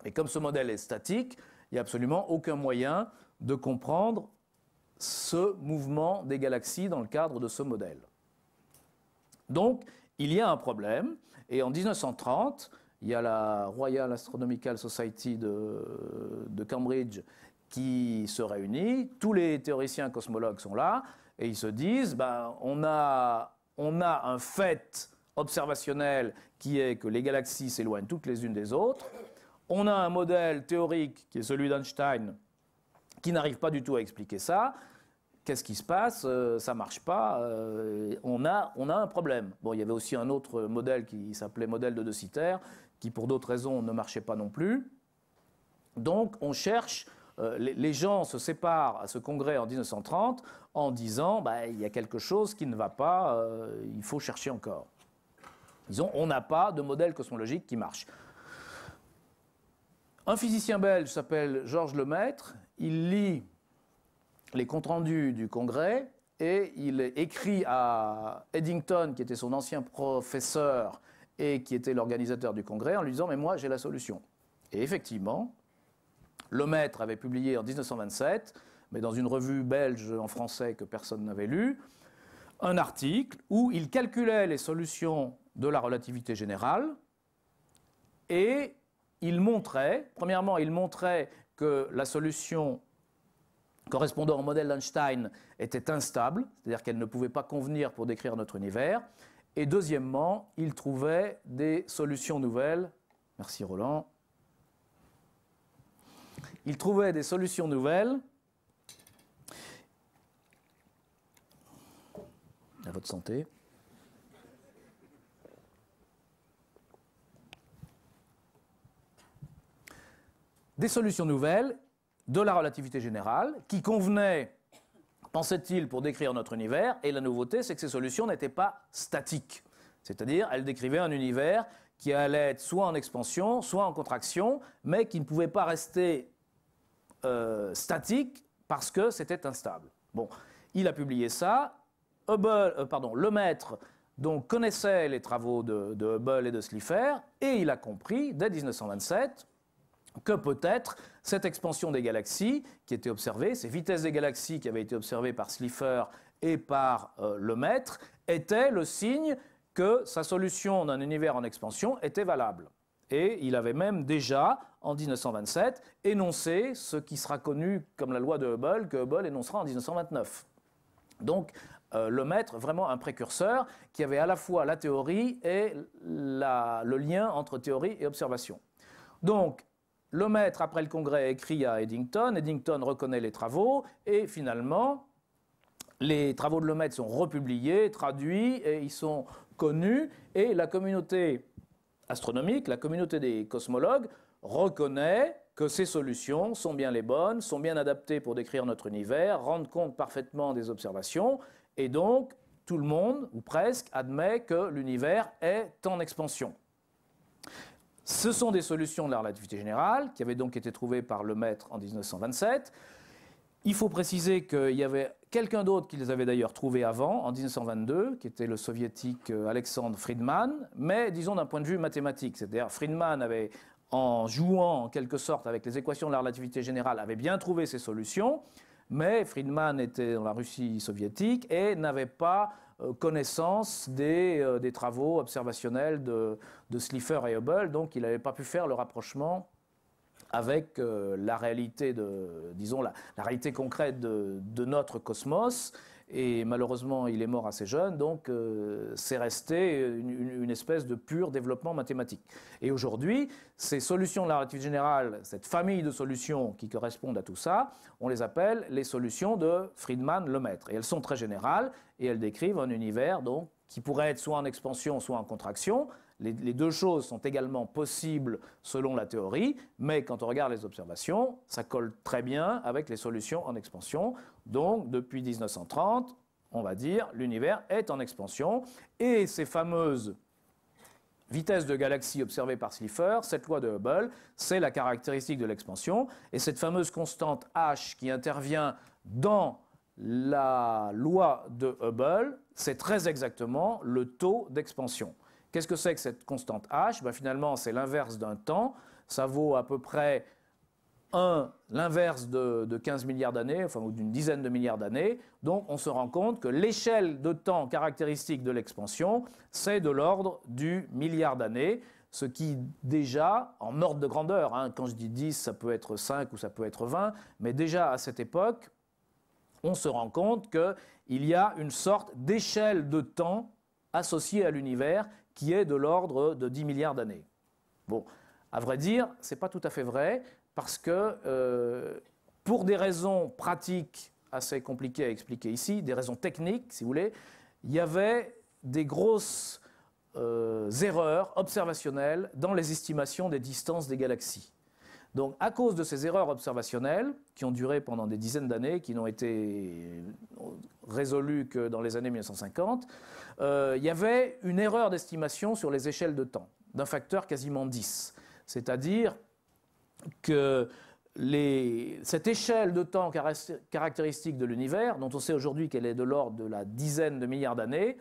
et comme ce modèle est statique, il n'y a absolument aucun moyen de comprendre ce mouvement des galaxies dans le cadre de ce modèle. Donc, il y a un problème, et en 1930, il y a la Royal Astronomical Society de Cambridge qui se réunit, tous les théoriciens cosmologues sont là, et ils se disent, on a un fait observationnel qui est que les galaxies s'éloignent toutes les unes des autres. On a un modèle théorique qui est celui d'Einstein qui n'arrive pas du tout à expliquer ça. Qu'est-ce qui se passe? Ça ne marche pas. On a un problème. Bon, il y avait aussi un autre modèle qui s'appelait modèle de De Sitter, qui pour d'autres raisons ne marchait pas non plus. Donc on cherche, les gens se séparent à ce congrès en 1930 en disant il y a quelque chose qui ne va pas, il faut chercher encore. Disons, on n'a pas de modèle cosmologique qui marche. Un physicien belge s'appelle Georges Lemaître, il lit les comptes rendus du congrès et il écrit à Eddington, qui était son ancien professeur et qui était l'organisateur du congrès, en lui disant « mais moi j'ai la solution ». Et effectivement, Lemaître avait publié en 1927, mais dans une revue belge en français que personne n'avait lu, un article où il calculait les solutions de la relativité générale et il montrait, premièrement, il montrait que la solution correspondant au modèle d'Einstein était instable, c'est-à-dire qu'elle ne pouvait pas convenir pour décrire notre univers. Et deuxièmement, il trouvait des solutions nouvelles. Merci Roland. Il trouvait des solutions nouvelles. À votre santé. Des solutions nouvelles de la relativité générale qui convenaient, pensait-il, pour décrire notre univers. Et la nouveauté, c'est que ces solutions n'étaient pas statiques. C'est-à-dire, elles décrivaient un univers qui allait être soit en expansion, soit en contraction, mais qui ne pouvait pas rester statique parce que c'était instable. Bon, il a publié ça. Lemaître donc, connaissait les travaux de Hubble et de Slipher, et il a compris, dès 1927, que peut-être cette expansion des galaxies qui était observée, ces vitesses des galaxies qui avaient été observées par Slipher et par Lemaître, étaient le signe que sa solution d'un univers en expansion était valable. Et il avait même déjà, en 1927, énoncé ce qui sera connu comme la loi de Hubble, que Hubble énoncera en 1929. Donc, Lemaître, vraiment un précurseur, qui avait à la fois la théorie et le lien entre théorie et observation. Donc, Lemaître, après le congrès, écrit à Eddington. Eddington reconnaît les travaux, et finalement, les travaux de Lemaître sont republiés, traduits, et ils sont connus, et la communauté astronomique, la communauté des cosmologues, reconnaît que ces solutions sont bien les bonnes, sont bien adaptées pour décrire notre univers, rendent compte parfaitement des observations, et donc tout le monde, ou presque, admet que l'univers est en expansion. Ce sont des solutions de la relativité générale, qui avaient donc été trouvées par Lemaître en 1927. Il faut préciser qu'il y avait quelqu'un d'autre qui les avait d'ailleurs trouvées avant, en 1922, qui était le soviétique Alexandre Friedmann, mais disons d'un point de vue mathématique. C'est-à-dire Friedmann avait, en jouant en quelque sorte avec les équations de la relativité générale, avait bien trouvé ces solutions, mais Friedmann était dans la Russie soviétique et n'avait pas connaissance des travaux observationnels de Slipher et Hubble, donc il n'avait pas pu faire le rapprochement avec la réalité, disons la réalité concrète de notre cosmos. Et malheureusement, il est mort assez jeune, donc c'est resté une espèce de pur développement mathématique. Et aujourd'hui, ces solutions de la relativité générale, cette famille de solutions qui correspondent à tout ça, on les appelle les solutions de Friedmann-Lemaître. Et elles sont très générales, et elles décrivent un univers donc, qui pourrait être soit en expansion, soit en contraction. Les deux choses sont également possibles selon la théorie, mais quand on regarde les observations, ça colle très bien avec les solutions en expansion. Donc, depuis 1930, on va dire, l'univers est en expansion. Et ces fameuses vitesses de galaxies observées par Slipher, cette loi de Hubble, c'est la caractéristique de l'expansion. Et cette fameuse constante H qui intervient dans la loi de Hubble, c'est très exactement le taux d'expansion. Qu'est-ce que c'est que cette constante H? Finalement, c'est l'inverse d'un temps. Ça vaut à peu près l'inverse de 15 milliards d'années, enfin, ou d'une dizaine de milliards d'années. Donc, on se rend compte que l'échelle de temps caractéristique de l'expansion, c'est de l'ordre du milliard d'années, ce qui, déjà, en ordre de grandeur, quand je dis 10, ça peut être 5 ou ça peut être 20, mais déjà à cette époque, on se rend compte qu'il y a une sorte d'échelle de temps associée à l'univers qui est de l'ordre de 10 milliards d'années. Bon, à vrai dire, ce n'est pas tout à fait vrai, parce que pour des raisons pratiques assez compliquées à expliquer ici, des raisons techniques, si vous voulez, il y avait des grosses erreurs observationnelles dans les estimations des distances des galaxies. Donc, à cause de ces erreurs observationnelles, qui ont duré pendant des dizaines d'années, qui n'ont été résolues que dans les années 1950, il y avait une erreur d'estimation sur les échelles de temps, d'un facteur quasiment 10. C'est-à-dire que cette échelle de temps caractéristique de l'univers, dont on sait aujourd'hui qu'elle est de l'ordre de la dizaine de milliards d'années,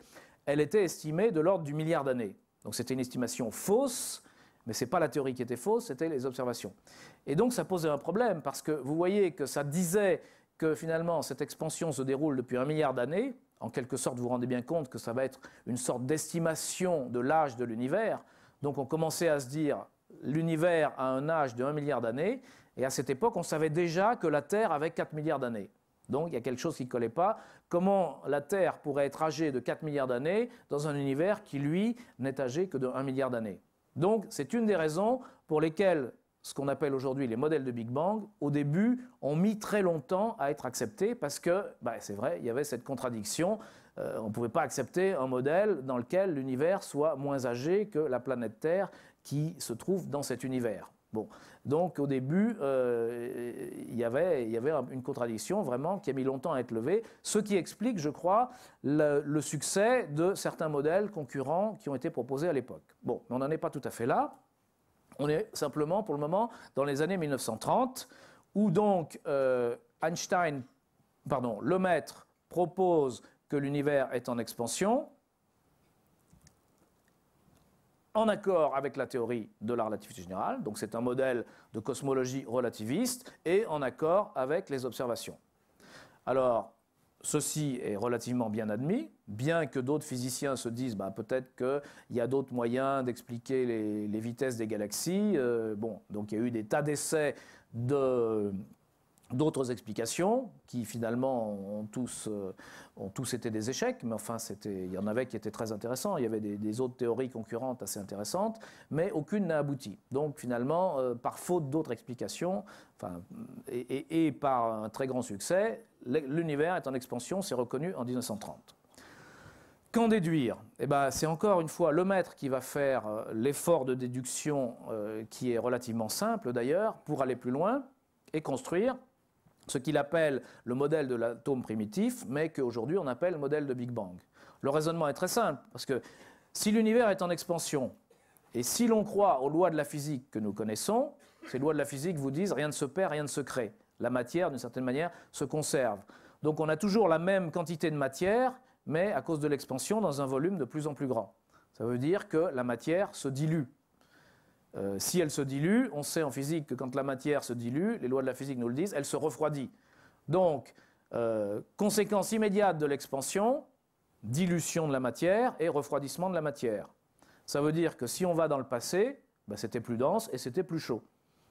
elle était estimée de l'ordre du milliard d'années. Donc c'était une estimation fausse, Mais ce n'est pas la théorie qui était fausse, c'était les observations. Et donc ça posait un problème, parce que vous voyez que ça disait que finalement cette expansion se déroule depuis 1 milliard d'années. En quelque sorte, vous vous rendez bien compte que ça va être une sorte d'estimation de l'âge de l'univers. Donc on commençait à se dire, l'univers a un âge de 1 milliard d'années, et à cette époque, on savait déjà que la Terre avait 4 milliards d'années. Donc il y a quelque chose qui ne collait pas. Comment la Terre pourrait être âgée de 4 milliards d'années dans un univers qui, lui, n'est âgé que de 1 milliard d'années? Donc c'est une des raisons pour lesquelles ce qu'on appelle aujourd'hui les modèles de Big Bang, au début, ont mis très longtemps à être acceptés parce que, c'est vrai, il y avait cette contradiction. On ne pouvait pas accepter un modèle dans lequel l'univers soit moins âgé que la planète Terre qui se trouve dans cet univers. Bon. Donc au début, il y avait une contradiction vraiment qui a mis longtemps à être levée, ce qui explique, je crois, le succès de certains modèles concurrents qui ont été proposés à l'époque. Bon, mais on n'en est pas tout à fait là. On est simplement, pour le moment, dans les années 1930, où donc Lemaître propose que l'univers est en expansion, en accord avec la théorie de la relativité générale, donc c'est un modèle de cosmologie relativiste, et en accord avec les observations. Alors, ceci est relativement bien admis, bien que d'autres physiciens se disent peut-être qu'il y a d'autres moyens d'expliquer les vitesses des galaxies. Donc il y a eu des tas d'essais d'autres explications qui finalement ont tous été des échecs, mais enfin il y en avait qui étaient très intéressants, il y avait des autres théories concurrentes assez intéressantes, mais aucune n'a abouti. Donc finalement, par faute d'autres explications, et par un très grand succès, l'univers est en expansion, c'est reconnu en 1930. Qu'en déduire? C'est encore une fois Lemaître qui va faire l'effort de déduction qui est relativement simple d'ailleurs, pour aller plus loin et construire ce qu'il appelle le modèle de l'atome primitif, mais qu'aujourd'hui on appelle le modèle de Big Bang. Le raisonnement est très simple, parce que si l'univers est en expansion, et si l'on croit aux lois de la physique que nous connaissons, ces lois de la physique vous disent rien ne se perd, rien ne se crée. La matière, d'une certaine manière, se conserve. Donc on a toujours la même quantité de matière, mais à cause de l'expansion, dans un volume de plus en plus grand. Ça veut dire que la matière se dilue. Si elle se dilue, on sait en physique que quand la matière se dilue, les lois de la physique nous le disent, elle se refroidit. Donc, conséquence immédiate de l'expansion, dilution de la matière et refroidissement de la matière. Ça veut dire que si on va dans le passé, c'était plus dense et c'était plus chaud.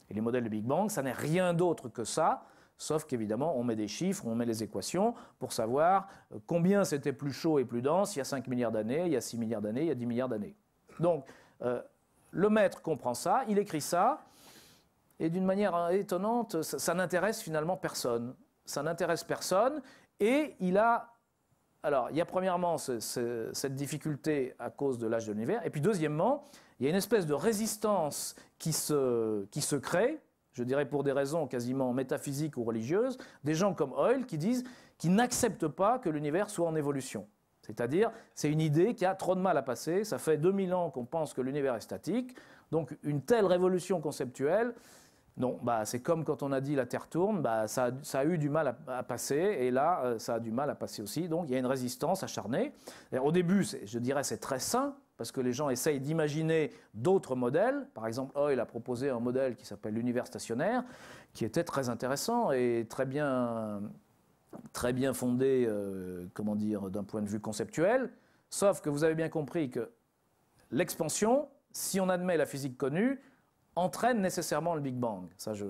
Et les modèles de Big Bang, ça n'est rien d'autre que ça, sauf qu'évidemment, on met des chiffres, on met les équations pour savoir combien c'était plus chaud et plus dense il y a 5 milliards d'années, il y a 6 milliards d'années, il y a 10 milliards d'années. Donc, Lemaître comprend ça, il écrit ça, et d'une manière étonnante, ça n'intéresse finalement personne. Ça n'intéresse personne, et il y a premièrement cette difficulté à cause de l'âge de l'univers, et puis deuxièmement, il y a une espèce de résistance qui se crée, je dirais pour des raisons quasiment métaphysiques ou religieuses, des gens comme Hoyle qui n'acceptent pas que l'univers soit en évolution. C'est-à-dire, c'est une idée qui a trop de mal à passer. Ça fait 2000 ans qu'on pense que l'univers est statique. Donc, une telle révolution conceptuelle, non, c'est comme quand on a dit la Terre tourne, ça a eu du mal à passer. Et là, ça a du mal à passer aussi. Donc, il y a une résistance acharnée. Et au début, je dirais, c'est très sain, parce que les gens essayent d'imaginer d'autres modèles. Par exemple, Hoyle a proposé un modèle qui s'appelle l'univers stationnaire, qui était très intéressant et très bien fondé, d'un point de vue conceptuel, sauf que vous avez bien compris que l'expansion, si on admet la physique connue, entraîne nécessairement le Big Bang. Ça, je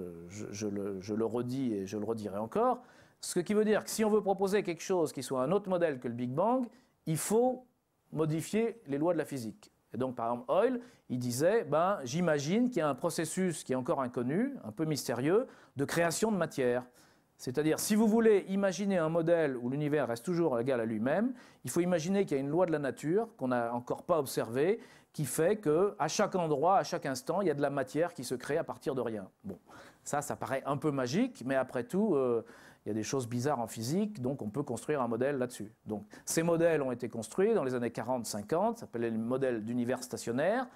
le redis et je le redirai encore. Ce qui veut dire que si on veut proposer quelque chose qui soit un autre modèle que le Big Bang, il faut modifier les lois de la physique. Et donc, par exemple, Hoyle, il disait, j'imagine qu'il y a un processus qui est encore inconnu, un peu mystérieux, de création de matière. C'est-à-dire, si vous voulez imaginer un modèle où l'univers reste toujours égal à lui-même, il faut imaginer qu'il y a une loi de la nature qu'on n'a encore pas observée, qui fait qu'à chaque endroit, à chaque instant, il y a de la matière qui se crée à partir de rien. Bon, ça paraît un peu magique, mais après tout, il y a des choses bizarres en physique, donc on peut construire un modèle là-dessus. Donc, ces modèles ont été construits dans les années 40-50, ça s'appelait le modèle d'univers stationnaire.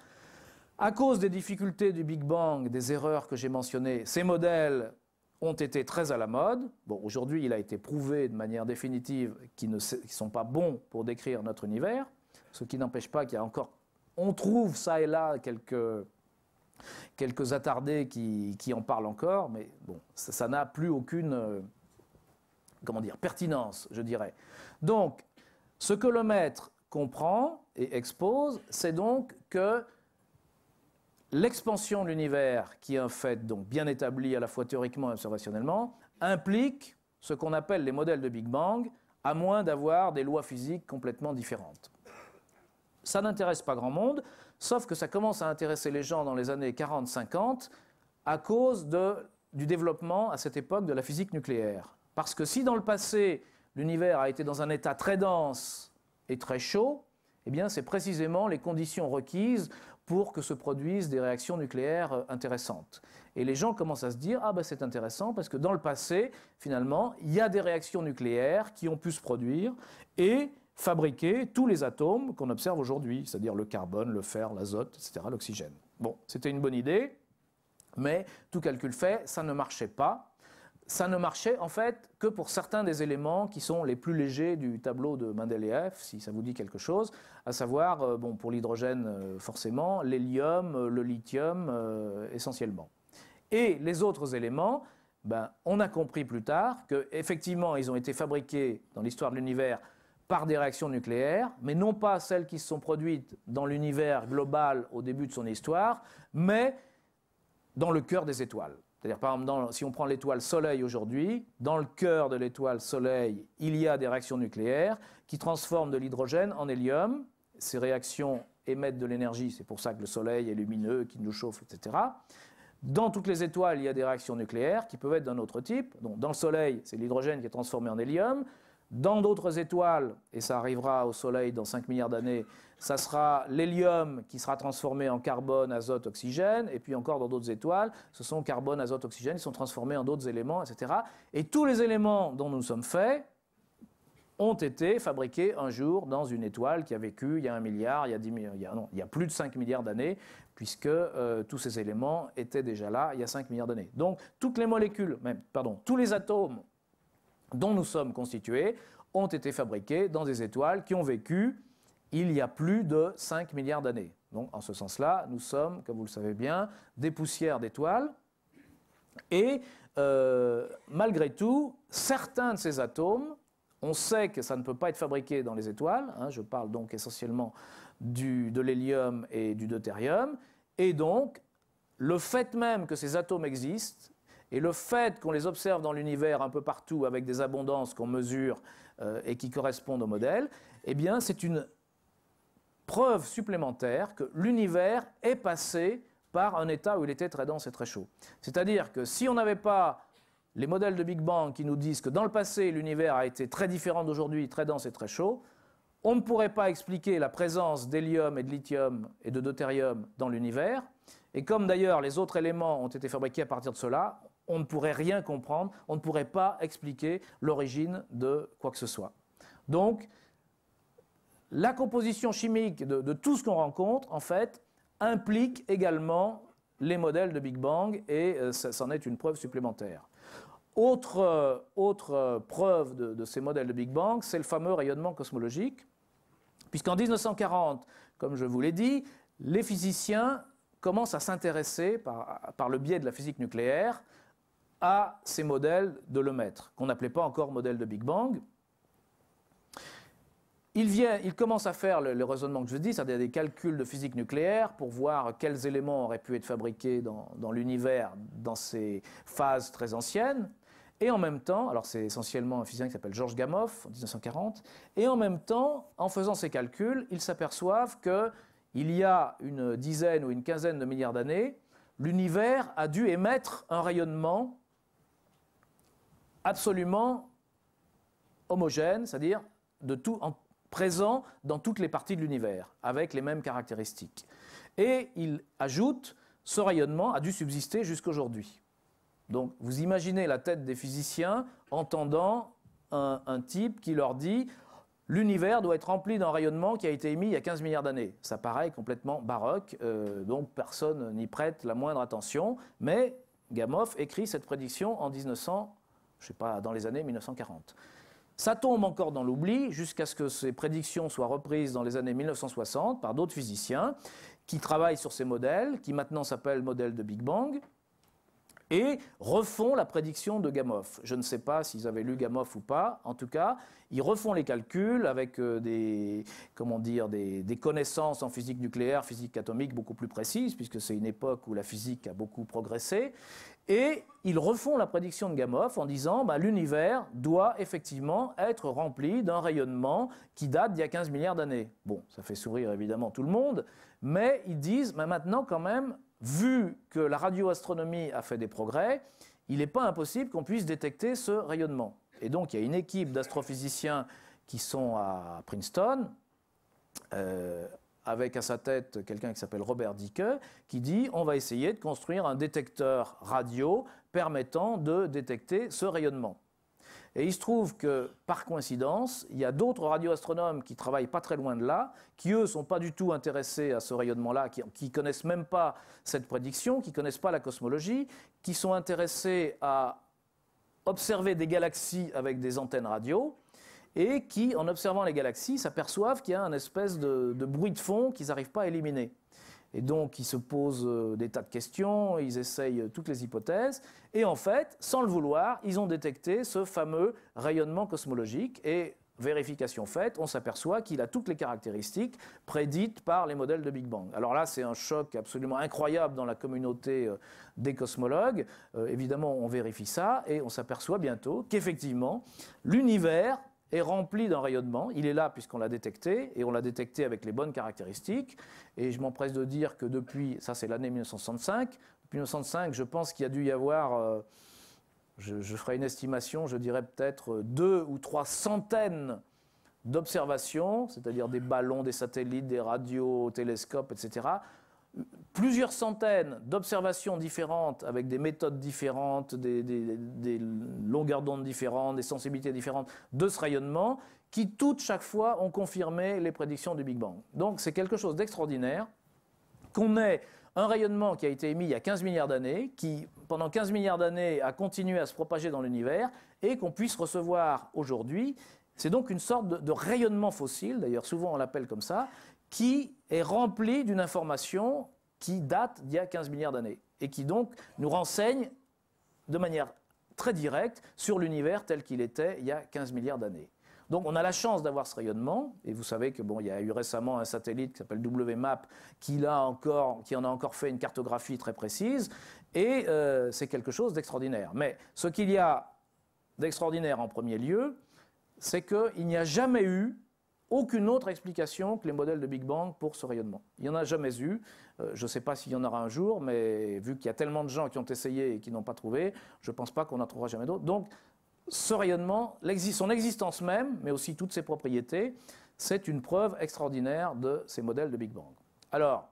À cause des difficultés du Big Bang, des erreurs que j'ai mentionnées, ces modèles ont été très à la mode. Bon, aujourd'hui, il a été prouvé de manière définitive qu'ils ne sont pas bons pour décrire notre univers, ce qui n'empêche pas qu'il y a encore, on trouve ça et là quelques quelques attardés qui en parlent encore, mais bon, ça n'a plus aucune comment dire, pertinence, je dirais. Donc, ce que le maître comprend et expose, c'est donc que l'expansion de l'univers, qui est un fait donc bien établi à la fois théoriquement et observationnellement, implique ce qu'on appelle les modèles de Big Bang, à moins d'avoir des lois physiques complètement différentes. Ça n'intéresse pas grand monde, sauf que ça commence à intéresser les gens dans les années 40-50 à cause du développement à cette époque de la physique nucléaire. Parce que si dans le passé, l'univers a été dans un état très dense et très chaud, eh bien c'est précisément les conditions requises pour que se produisent des réactions nucléaires intéressantes. Et les gens commencent à se dire « Ah ben c'est intéressant parce que dans le passé, finalement, il y a des réactions nucléaires qui ont pu se produire et fabriquer tous les atomes qu'on observe aujourd'hui, c'est-à-dire le carbone, le fer, l'azote, etc., l'oxygène. » Bon, c'était une bonne idée, mais tout calcul fait, ça ne marchait pas. Ça ne marchait en fait que pour certains des éléments qui sont les plus légers du tableau de Mendeleïev, si ça vous dit quelque chose, à savoir, bon, pour l'hydrogène forcément, l'hélium, le lithium essentiellement. Et les autres éléments, ben, on a compris plus tard qu'effectivement ils ont été fabriqués dans l'histoire de l'univers par des réactions nucléaires, mais non pas celles qui se sont produites dans l'univers global au début de son histoire, mais dans le cœur des étoiles. C'est-à-dire, par exemple, si on prend l'étoile Soleil aujourd'hui, dans le cœur de l'étoile Soleil, il y a des réactions nucléaires qui transforment de l'hydrogène en hélium. Ces réactions émettent de l'énergie, c'est pour ça que le Soleil est lumineux, qui nous chauffe, etc. Dans toutes les étoiles, il y a des réactions nucléaires qui peuvent être d'un autre type. Donc, dans le Soleil, c'est l'hydrogène qui est transformé en hélium. Dans d'autres étoiles, et ça arrivera au Soleil dans 5 milliards d'années, ça sera l'hélium qui sera transformé en carbone, azote, oxygène, et puis encore dans d'autres étoiles, ce sont carbone, azote, oxygène, ils sont transformés en d'autres éléments, etc. Et tous les éléments dont nous sommes faits ont été fabriqués un jour dans une étoile qui a vécu il y a 1 milliard, il y a plus de 5 milliards d'années, puisque tous ces éléments étaient déjà là il y a 5 milliards d'années. Donc toutes les molécules, tous les atomes dont nous sommes constitués ont été fabriqués dans des étoiles qui ont vécu il y a plus de 5 milliards d'années. Donc en ce sens-là, nous sommes, comme vous le savez bien, des poussières d'étoiles. Et malgré tout, certains de ces atomes, on sait que ça ne peut pas être fabriqué dans les étoiles, hein, je parle donc essentiellement de l'hélium et du deutérium, et donc le fait même que ces atomes existent, et le fait qu'on les observe dans l'univers un peu partout avec des abondances qu'on mesure et qui correspondent au modèle, eh bien c'est une preuve supplémentaire que l'univers est passé par un état où il était très dense et très chaud. C'est-à-dire que si on n'avait pas les modèles de Big Bang qui nous disent que dans le passé l'univers a été très différent d'aujourd'hui, très dense et très chaud, on ne pourrait pas expliquer la présence d'hélium et de lithium et de deutérium dans l'univers. Et comme d'ailleurs les autres éléments ont été fabriqués à partir de cela, on ne pourrait rien comprendre, on ne pourrait pas expliquer l'origine de quoi que ce soit. Donc, la composition chimique de tout ce qu'on rencontre, en fait, implique également les modèles de Big Bang et c'en est une preuve supplémentaire. Autre preuve de ces modèles de Big Bang, c'est le fameux rayonnement cosmologique, puisqu'en 1940, comme je vous l'ai dit, les physiciens commencent à s'intéresser, par le biais de la physique nucléaire, à ces modèles de Lemaitre, qu'on n'appelait pas encore modèle de Big Bang. Ils commencent à faire le raisonnement que je vous dis, c'est-à-dire des calculs de physique nucléaire pour voir quels éléments auraient pu être fabriqués dans l'univers dans ces phases très anciennes. Et en même temps, alors c'est essentiellement un physicien qui s'appelle Georges Gamow, en 1940, et en même temps, en faisant ces calculs, ils s'aperçoivent qu'il y a une dizaine ou une quinzaine de milliards d'années, l'univers a dû émettre un rayonnement absolument homogène, c'est-à-dire présent dans toutes les parties de l'univers, avec les mêmes caractéristiques. Et il ajoute, ce rayonnement a dû subsister jusqu'aujourd'hui. Donc vous imaginez la tête des physiciens entendant un type qui leur dit « l'univers doit être rempli d'un rayonnement qui a été émis il y a 15 milliards d'années ». Ça paraît complètement baroque, donc personne n'y prête la moindre attention, mais Gamow écrit cette prédiction en 1900, je ne sais pas, dans les années 1940. Ça tombe encore dans l'oubli jusqu'à ce que ces prédictions soient reprises dans les années 1960 par d'autres physiciens qui travaillent sur ces modèles, qui maintenant s'appellent modèles de Big Bang, et refont la prédiction de Gamow. Je ne sais pas s'ils avaient lu Gamow ou pas. En tout cas, ils refont les calculs avec des connaissances en physique nucléaire, physique atomique beaucoup plus précises, puisque c'est une époque où la physique a beaucoup progressé. Et ils refont la prédiction de Gamow en disant l'univers doit effectivement être rempli d'un rayonnement qui date d'il y a 15 milliards d'années. Bon, ça fait sourire évidemment tout le monde, mais ils disent maintenant quand même, vu que la radioastronomie a fait des progrès, il n'est pas impossible qu'on puisse détecter ce rayonnement. Et donc il y a une équipe d'astrophysiciens qui sont à Princeton, avec à sa tête quelqu'un qui s'appelle Robert Dicke, qui dit on va essayer de construire un détecteur radio permettant de détecter ce rayonnement. Et il se trouve que, par coïncidence, il y a d'autres radioastronomes qui travaillent pas très loin de là, qui eux sont pas du tout intéressés à ce rayonnement-là, qui connaissent même pas cette prédiction, qui connaissent pas la cosmologie, qui sont intéressés à observer des galaxies avec des antennes radio, et qui, en observant les galaxies, s'aperçoivent qu'il y a un espèce de bruit de fond qu'ils n'arrivent pas à éliminer. Et donc, ils se posent des tas de questions, ils essayent toutes les hypothèses, et en fait, sans le vouloir, ils ont détecté ce fameux rayonnement cosmologique, et vérification faite, on s'aperçoit qu'il a toutes les caractéristiques prédites par les modèles de Big Bang. Alors là, c'est un choc absolument incroyable dans la communauté des cosmologues. Évidemment, on vérifie ça, et on s'aperçoit bientôt qu'effectivement, l'univers est rempli d'un rayonnement. Il est là puisqu'on l'a détecté, et on l'a détecté avec les bonnes caractéristiques. Et je m'empresse de dire que depuis, ça c'est l'année 1965, depuis 1965, je pense qu'il y a dû y avoir, je ferai une estimation, je dirais peut-être 2 ou 3 centaines d'observations, c'est-à-dire des ballons, des satellites, des radios, télescopes, etc., plusieurs centaines d'observations différentes avec des méthodes différentes, des longueurs d'onde différentes, des sensibilités différentes de ce rayonnement qui toutes chaque fois ont confirmé les prédictions du Big Bang. Donc c'est quelque chose d'extraordinaire qu'on ait un rayonnement qui a été émis il y a 15 milliards d'années, qui pendant 15 milliards d'années a continué à se propager dans l'univers et qu'on puisse recevoir aujourd'hui. C'est donc une sorte de rayonnement fossile, d'ailleurs souvent on l'appelle comme ça, qui est rempli d'une information qui date d'il y a 15 milliards d'années et qui donc nous renseigne de manière très directe sur l'univers tel qu'il était il y a 15 milliards d'années. Donc on a la chance d'avoir ce rayonnement, et vous savez que il y a eu récemment un satellite qui s'appelle WMAP qui en a encore fait une cartographie très précise, et c'est quelque chose d'extraordinaire. Mais ce qu'il y a d'extraordinaire en premier lieu, c'est qu'il n'y a jamais eu aucune autre explication que les modèles de Big Bang pour ce rayonnement. Il n'y en a jamais eu. Je ne sais pas s'il y en aura un jour, mais vu qu'il y a tellement de gens qui ont essayé et qui n'ont pas trouvé, je ne pense pas qu'on n'en trouvera jamais d'autres. Donc, ce rayonnement, son existence même, mais aussi toutes ses propriétés, c'est une preuve extraordinaire de ces modèles de Big Bang. Alors,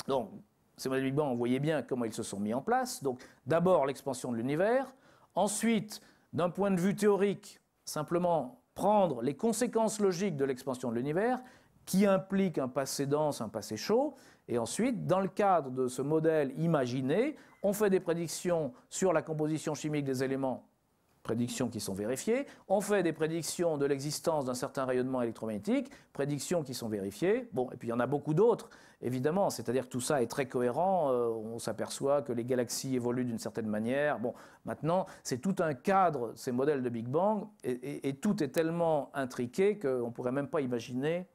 donc, ces modèles de Big Bang, vous voyez bien comment ils se sont mis en place. Donc, d'abord, l'expansion de l'univers. Ensuite, d'un point de vue théorique, simplement prendre les conséquences logiques de l'expansion de l'univers, qui implique un passé dense, un passé chaud, et ensuite, dans le cadre de ce modèle imaginé, on fait des prédictions sur la composition chimique des éléments, prédictions qui sont vérifiées, on fait des prédictions de l'existence d'un certain rayonnement électromagnétique, prédictions qui sont vérifiées, et puis il y en a beaucoup d'autres, évidemment, c'est-à-dire que tout ça est très cohérent, on s'aperçoit que les galaxies évoluent d'une certaine manière, maintenant, c'est tout un cadre, ces modèles de Big Bang, et tout est tellement intriqué qu'on ne pourrait même pas imaginer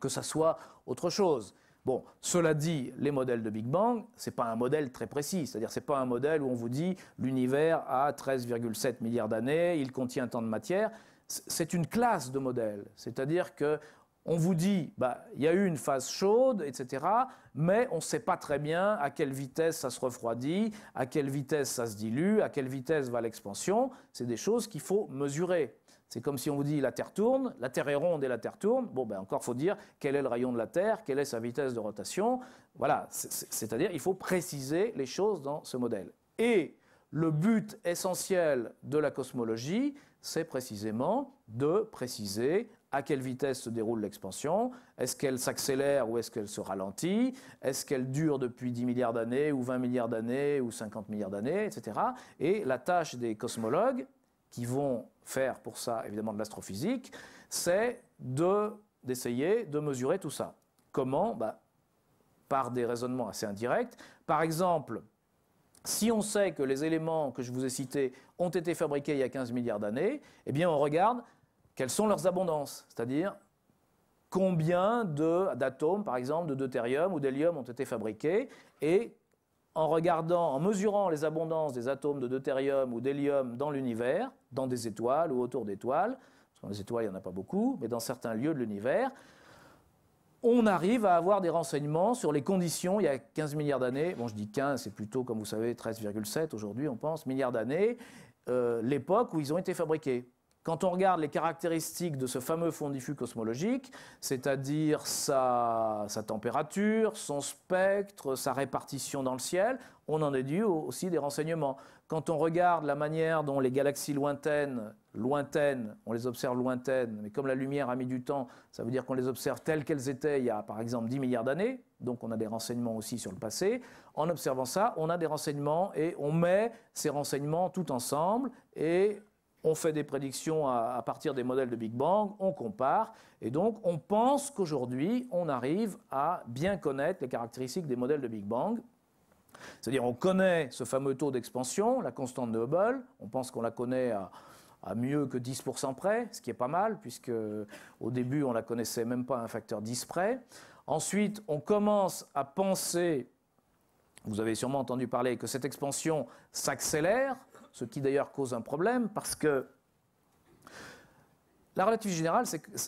que ça soit autre chose. Cela dit, les modèles de Big Bang, ce n'est pas un modèle très précis, c'est-à-dire ce n'est pas un modèle où on vous dit l'univers a 13,7 milliards d'années, il contient tant de matière. C'est une classe de modèles, c'est-à-dire qu'on vous dit il y a eu une phase chaude, etc., mais on ne sait pas très bien à quelle vitesse ça se refroidit, à quelle vitesse ça se dilue, à quelle vitesse va l'expansion. C'est des choses qu'il faut mesurer. C'est comme si on vous dit la Terre tourne, la Terre est ronde et la Terre tourne. Encore faut dire quel est le rayon de la Terre, quelle est sa vitesse de rotation. Voilà, c'est-à-dire il faut préciser les choses dans ce modèle. Et le but essentiel de la cosmologie, c'est précisément de préciser à quelle vitesse se déroule l'expansion, est-ce qu'elle s'accélère ou est-ce qu'elle se ralentit, est-ce qu'elle dure depuis 10 milliards d'années ou 20 milliards d'années ou 50 milliards d'années, etc. Et la tâche des cosmologues, qui vont faire pour ça, évidemment, de l'astrophysique, c'est d'essayer de mesurer tout ça. Comment ? par des raisonnements assez indirects. Par exemple, si on sait que les éléments que je vous ai cités ont été fabriqués il y a 15 milliards d'années, eh bien on regarde quelles sont leurs abondances, c'est-à-dire combien d'atomes, par exemple, de deutérium ou d'hélium ont été fabriqués, et en mesurant les abondances des atomes de deutérium ou d'hélium dans l'univers, dans des étoiles ou autour d'étoiles, parce que dans les étoiles il n'y en a pas beaucoup, mais dans certains lieux de l'univers, on arrive à avoir des renseignements sur les conditions il y a 15 milliards d'années. Bon, je dis 15, c'est plutôt, comme vous savez, 13,7 aujourd'hui, on pense, milliards d'années, l'époque où ils ont été fabriqués. Quand on regarde les caractéristiques de ce fameux fond diffus cosmologique, c'est-à-dire sa température, son spectre, sa répartition dans le ciel, on en déduit aussi des renseignements. Quand on regarde la manière dont les galaxies lointaines, on les observe lointaines, mais comme la lumière a mis du temps, ça veut dire qu'on les observe telles qu'elles étaient il y a par exemple 10 milliards d'années, donc on a des renseignements aussi sur le passé. En observant ça, on a des renseignements et on met ces renseignements tout ensemble et on fait des prédictions à partir des modèles de Big Bang, on compare, et donc on pense qu'aujourd'hui, on arrive à bien connaître les caractéristiques des modèles de Big Bang. C'est-à-dire on connaît ce fameux taux d'expansion, la constante de Hubble, on pense qu'on la connaît à mieux que 10% près, ce qui est pas mal, puisque au début, on ne la connaissait même pas à un facteur 10 près. Ensuite, on commence à penser, vous avez sûrement entendu parler, que cette expansion s'accélère, ce qui d'ailleurs cause un problème, parce que la relativité générale,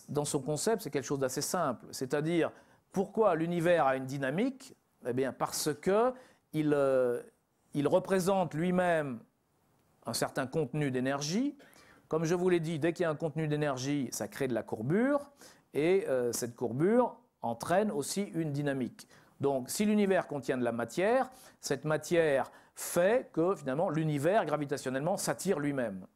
dans son concept, c'est quelque chose d'assez simple. C'est-à-dire, pourquoi l'univers a une dynamique? Eh bien, parce qu'il représente lui-même un certain contenu d'énergie. Comme je vous l'ai dit, dès qu'il y a un contenu d'énergie, ça crée de la courbure, et cette courbure entraîne aussi une dynamique. Donc, si l'univers contient de la matière, cette matière fait que, finalement, l'univers, gravitationnellement, s'attire lui-même.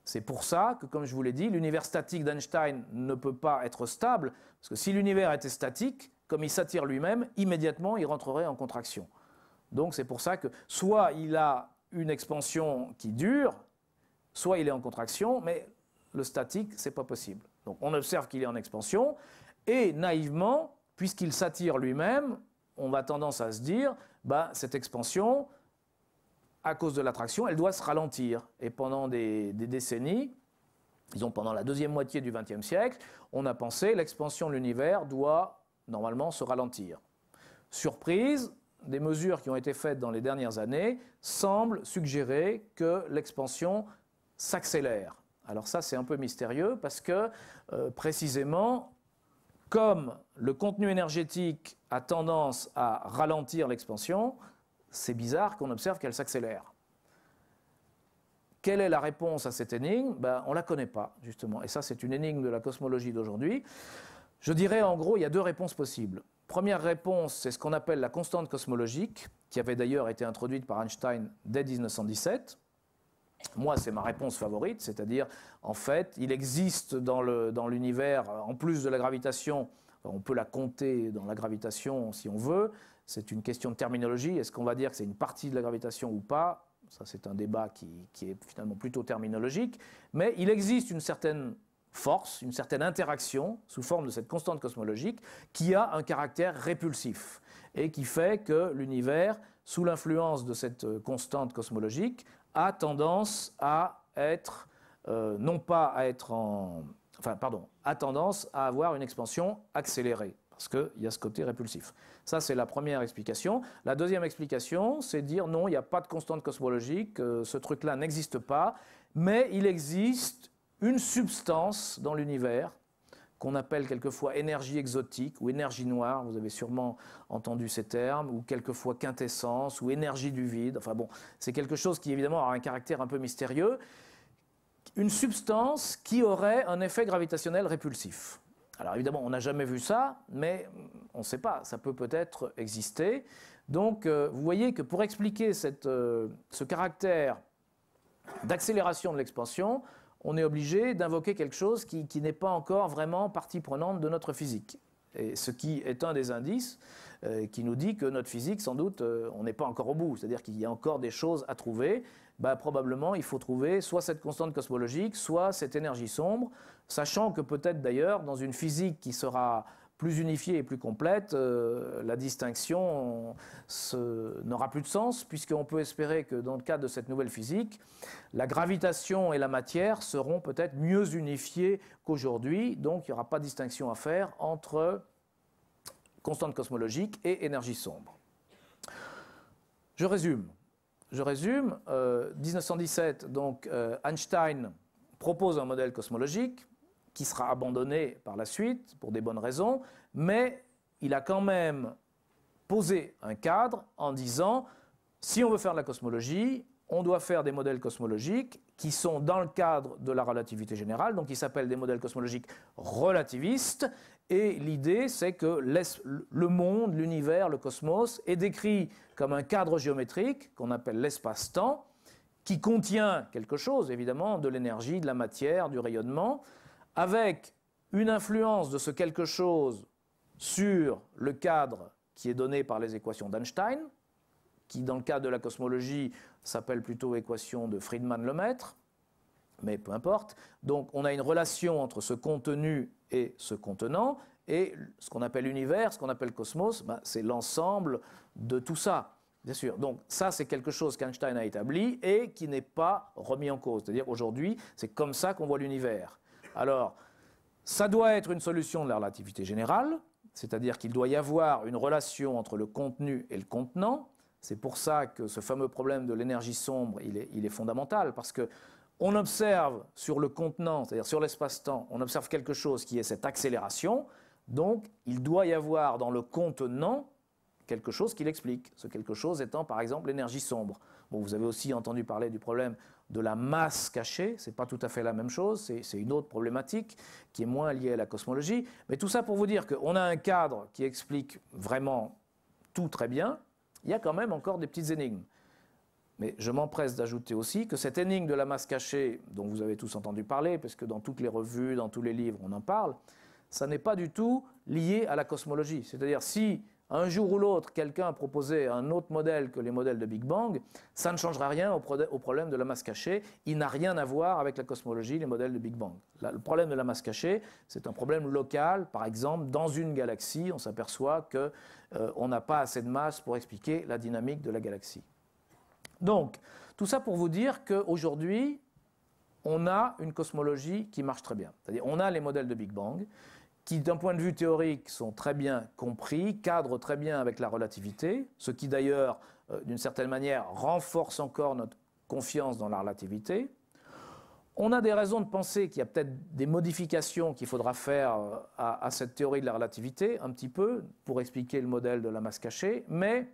C'est pour ça que, comme je vous l'ai dit, l'univers statique d'Einstein ne peut pas être stable, parce que si l'univers était statique, comme il s'attire lui-même, immédiatement, il rentrerait en contraction. Donc, c'est pour ça que, soit il a une expansion qui dure, soit il est en contraction, mais le statique, ce n'est pas possible. Donc, on observe qu'il est en expansion, et naïvement, puisqu'il s'attire lui-même, on a tendance à se dire, cette expansion, à cause de l'attraction, elle doit se ralentir. Et pendant des décennies, disons pendant la deuxième moitié du XXe siècle, on a pensé que l'expansion de l'univers doit normalement se ralentir. Surprise, des mesures qui ont été faites dans les dernières années semblent suggérer que l'expansion s'accélère. Alors ça, c'est un peu mystérieux parce que, précisément, comme le contenu énergétique a tendance à ralentir l'expansion, c'est bizarre qu'on observe qu'elle s'accélère. Quelle est la réponse à cette énigme? On ne la connaît pas, justement. Et ça, c'est une énigme de la cosmologie d'aujourd'hui. Je dirais, en gros, il y a deux réponses possibles. Première réponse, c'est ce qu'on appelle la constante cosmologique, qui avait d'ailleurs été introduite par Einstein dès 1917. Moi, c'est ma réponse favorite, c'est-à-dire, en fait, il existe dans l'univers, en plus de la gravitation, on peut la compter dans la gravitation si on veut, c'est une question de terminologie, est-ce qu'on va dire que c'est une partie de la gravitation ou pas? Ça, c'est un débat qui est finalement plutôt terminologique, mais il existe une certaine force, une certaine interaction sous forme de cette constante cosmologique qui a un caractère répulsif et qui fait que l'univers, sous l'influence de cette constante cosmologique, a tendance à être, a tendance à avoir une expansion accélérée, parce qu'il y a ce côté répulsif. Ça, c'est la première explication. La deuxième explication, c'est dire non, il n'y a pas de constante cosmologique, ce truc-là n'existe pas, mais il existe une substance dans l'univers qu'on appelle quelquefois énergie exotique ou énergie noire, vous avez sûrement entendu ces termes, ou quelquefois quintessence ou énergie du vide. Enfin bon, c'est quelque chose qui évidemment a un caractère un peu mystérieux. Une substance qui aurait un effet gravitationnel répulsif. Alors évidemment, on n'a jamais vu ça, mais on ne sait pas, ça peut peut-être exister. Donc vous voyez que pour expliquer ce caractère d'accélération de l'expansion, on est obligé d'invoquer quelque chose qui n'est pas encore vraiment partie prenante de notre physique. Et ce qui est un des indices qui nous dit que notre physique, sans doute, on n'est pas encore au bout. C'est-à-dire qu'il y a encore des choses à trouver. Probablement, il faut trouver soit cette constante cosmologique, soit cette énergie sombre, sachant que peut-être d'ailleurs, dans une physique qui sera plus unifiée et plus complète, la distinction n'aura plus de sens, puisqu'on peut espérer que dans le cadre de cette nouvelle physique, la gravitation et la matière seront peut-être mieux unifiées qu'aujourd'hui, donc il n'y aura pas de distinction à faire entre constante cosmologique et énergie sombre. Je résume. 1917, donc Einstein propose un modèle cosmologique qui sera abandonné par la suite pour des bonnes raisons, mais il a quand même posé un cadre en disant si on veut faire de la cosmologie, on doit faire des modèles cosmologiques qui sont dans le cadre de la relativité générale, donc ils s'appellent des modèles cosmologiques relativistes. Et l'idée, c'est que le monde, l'univers, le cosmos est décrit comme un cadre géométrique qu'on appelle l'espace-temps, qui contient quelque chose, évidemment, de l'énergie, de la matière, du rayonnement, avec une influence de ce quelque chose sur le cadre qui est donné par les équations d'Einstein, qui, dans le cadre de la cosmologie, s'appelle plutôt équation de Friedmann-Lemaitre, mais peu importe. Donc, on a une relation entre ce contenu et ce contenant, et ce qu'on appelle univers, ce qu'on appelle cosmos, c'est l'ensemble de tout ça, bien sûr. Donc, ça, c'est quelque chose qu'Einstein a établi et qui n'est pas remis en cause. C'est-à-dire, aujourd'hui, c'est comme ça qu'on voit l'univers. Alors, ça doit être une solution de la relativité générale, c'est-à-dire qu'il doit y avoir une relation entre le contenu et le contenant. C'est pour ça que ce fameux problème de l'énergie sombre, il est fondamental, parce que on observe sur le contenant, c'est-à-dire sur l'espace-temps, on observe quelque chose qui est cette accélération, donc il doit y avoir dans le contenant quelque chose qui l'explique, ce quelque chose étant par exemple l'énergie sombre. Bon, vous avez aussi entendu parler du problème de la masse cachée, ce n'est pas tout à fait la même chose, c'est une autre problématique qui est moins liée à la cosmologie, mais tout ça pour vous dire qu'on a un cadre qui explique vraiment tout très bien, il y a quand même encore des petites énigmes. Mais je m'empresse d'ajouter aussi que cette énigme de la masse cachée, dont vous avez tous entendu parler, parce que dans toutes les revues, dans tous les livres, on en parle, ça n'est pas du tout lié à la cosmologie. C'est-à-dire, si un jour ou l'autre, quelqu'un proposait un autre modèle que les modèles de Big Bang, ça ne changera rien au problème de la masse cachée. Il n'a rien à voir avec la cosmologie, les modèles de Big Bang. Le problème de la masse cachée, c'est un problème local. Par exemple, dans une galaxie, on s'aperçoit qu'on n'a pas assez de masse pour expliquer la dynamique de la galaxie. Donc, tout ça pour vous dire qu'aujourd'hui, on a une cosmologie qui marche très bien. C'est-à-dire, on a les modèles de Big Bang qui, d'un point de vue théorique, sont très bien compris, cadrent très bien avec la relativité, ce qui d'ailleurs, d'une certaine manière, renforce encore notre confiance dans la relativité. On a des raisons de penser qu'il y a peut-être des modifications qu'il faudra faire à cette théorie de la relativité, un petit peu, pour expliquer le modèle de la masse cachée, mais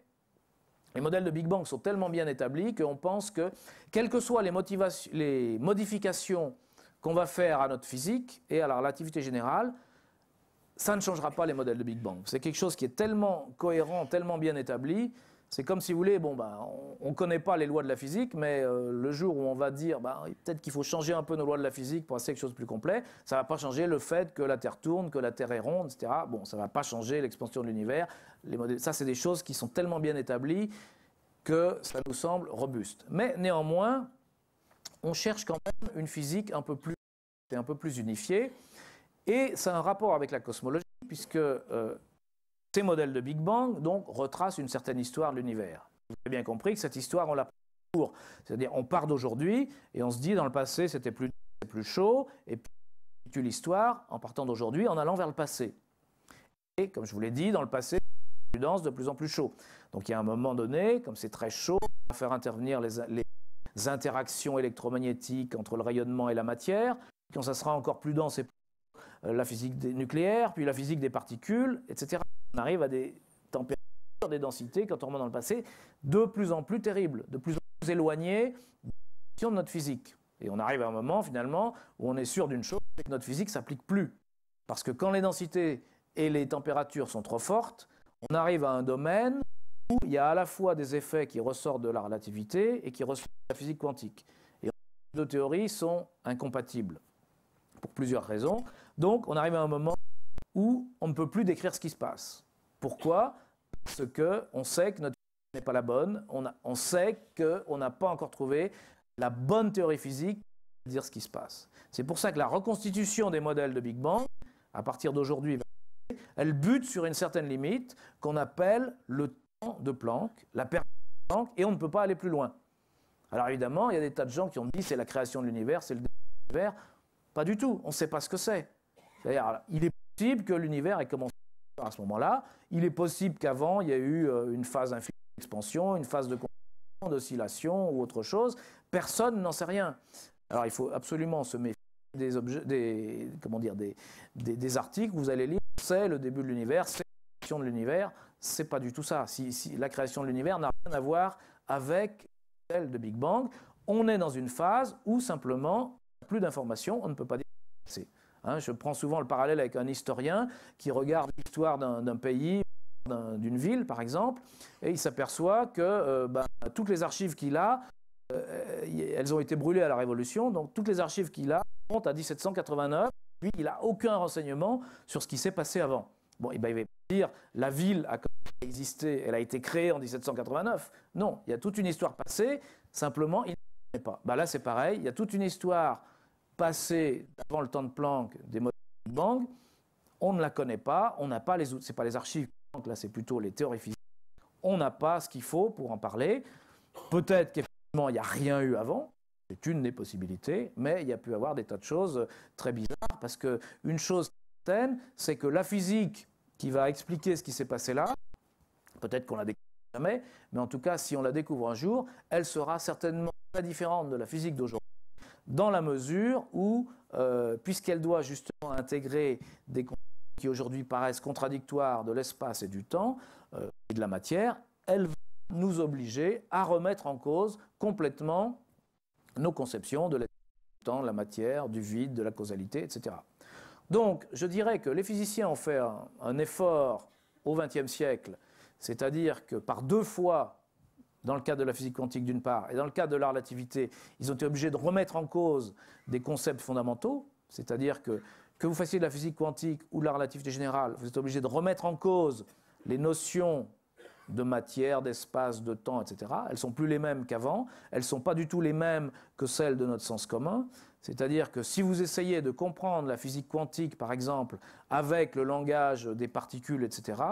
les modèles de Big Bang sont tellement bien établis qu'on pense que, quelles que soient les modifications qu'on va faire à notre physique et à la relativité générale, ça ne changera pas les modèles de Big Bang. C'est quelque chose qui est tellement cohérent, tellement bien établi. C'est comme si vous voulez, on ne connaît pas les lois de la physique, mais le jour où on va dire peut-être qu'il faut changer un peu nos lois de la physique pour essayer quelque chose de plus complet, ça ne va pas changer le fait que la Terre tourne, que la Terre est ronde, etc. Bon, ça ne va pas changer l'expansion de l'univers. Ça, c'est des choses qui sont tellement bien établies que ça nous semble robuste. Mais néanmoins, on cherche quand même une physique un peu plus unifiée. Et ça a un rapport avec la cosmologie, puisque ces modèles de Big Bang donc, retracent une certaine histoire de l'univers. Vous avez bien compris que cette histoire, on la prend pour. C'est-à-dire, on part d'aujourd'hui et on se dit, dans le passé, c'était plus chaud, et puis on situe l'histoire en partant d'aujourd'hui, en allant vers le passé. Et comme je vous l'ai dit, dans le passé, plus dense, de plus en plus chaud. Donc il y a un moment donné, comme c'est très chaud, on va faire intervenir les interactions électromagnétiques entre le rayonnement et la matière. Quand ça sera encore plus dense et plus la physique nucléaire, puis la physique des particules, etc. On arrive à des températures, des densités, quand on remonte dans le passé, de plus en plus terribles, de plus en plus éloignées de notre physique. Et on arrive à un moment, finalement, où on est sûr d'une chose, c'est que notre physique ne s'applique plus. Parce que quand les densités et les températures sont trop fortes, on arrive à un domaine où il y a à la fois des effets qui ressortent de la relativité et qui ressortent de la physique quantique. Et les deux théories sont incompatibles, pour plusieurs raisons. Donc, on arrive à un moment où on ne peut plus décrire ce qui se passe. Pourquoi? Parce qu'on sait que notre physique n'est pas la bonne, on sait qu'on n'a pas encore trouvé la bonne théorie physique pour dire ce qui se passe. C'est pour ça que la reconstitution des modèles de Big Bang, à partir d'aujourd'hui, elle bute sur une certaine limite qu'on appelle le temps de Planck, la période de Planck, et on ne peut pas aller plus loin. Alors évidemment, il y a des tas de gens qui ont dit c'est la création de l'univers, c'est le début de l'univers. Pas du tout, on ne sait pas ce que c'est. C'est-à-dire, il est possible que l'univers ait commencé à ce moment-là. Il est possible qu'avant, il y ait eu une phase infinie d'expansion, une phase de contraction, d'oscillation ou autre chose. Personne n'en sait rien. Alors il faut absolument se méfier des objets, des articles où vous allez lire c'est le début de l'univers, c'est la création de l'univers. C'est pas du tout ça. Si la création de l'univers n'a rien à voir avec celle de Big Bang, on est dans une phase où simplement plus d'informations, on ne peut pas dire c'est. Je prends souvent le parallèle avec un historien qui regarde l'histoire d'un pays, d'une ville par exemple, et il s'aperçoit que toutes les archives qu'il a, elles ont été brûlées à la Révolution, donc toutes les archives qu'il a remontent à 1789, lui il n'a aucun renseignement sur ce qui s'est passé avant. Bon, il va dire la ville a existé, elle a été créée en 1789. Non, il y a toute une histoire passée, simplement il ne connaît pas. Là c'est pareil, il y a toute une histoire passée avant le temps de Planck des modèles de Big Bang, on ne la connaît pas, on n'a pas les outils, c'est pas les archives, là c'est plutôt les théories physiques, on n'a pas ce qu'il faut pour en parler. Peut-être qu'effectivement il n'y a rien eu avant, c'est une des possibilités, mais il y a pu avoir des tas de choses très bizarres, parce qu'une chose certaine, c'est que la physique qui va expliquer ce qui s'est passé là, peut-être qu'on la découvre jamais, mais en tout cas si on la découvre un jour, elle sera certainement très différente de la physique d'aujourd'hui, dans la mesure où, puisqu'elle doit justement intégrer des concepts qui aujourd'hui paraissent contradictoires de l'espace et du temps et de la matière, elle va nous obliger à remettre en cause complètement nos conceptions de l'espace, du temps, de la matière, du vide, de la causalité, etc. Donc, je dirais que les physiciens ont fait un effort au XXe siècle, c'est-à-dire que par 2 fois, dans le cadre de la physique quantique d'une part, et dans le cadre de la relativité, ils ont été obligés de remettre en cause des concepts fondamentaux, c'est-à-dire que vous fassiez de la physique quantique ou de la relativité générale, vous êtes obligés de remettre en cause les notions de matière, d'espace, de temps, etc. Elles ne sont plus les mêmes qu'avant, elles ne sont pas du tout les mêmes que celles de notre sens commun, c'est-à-dire que si vous essayez de comprendre la physique quantique, par exemple, avec le langage des particules, etc.,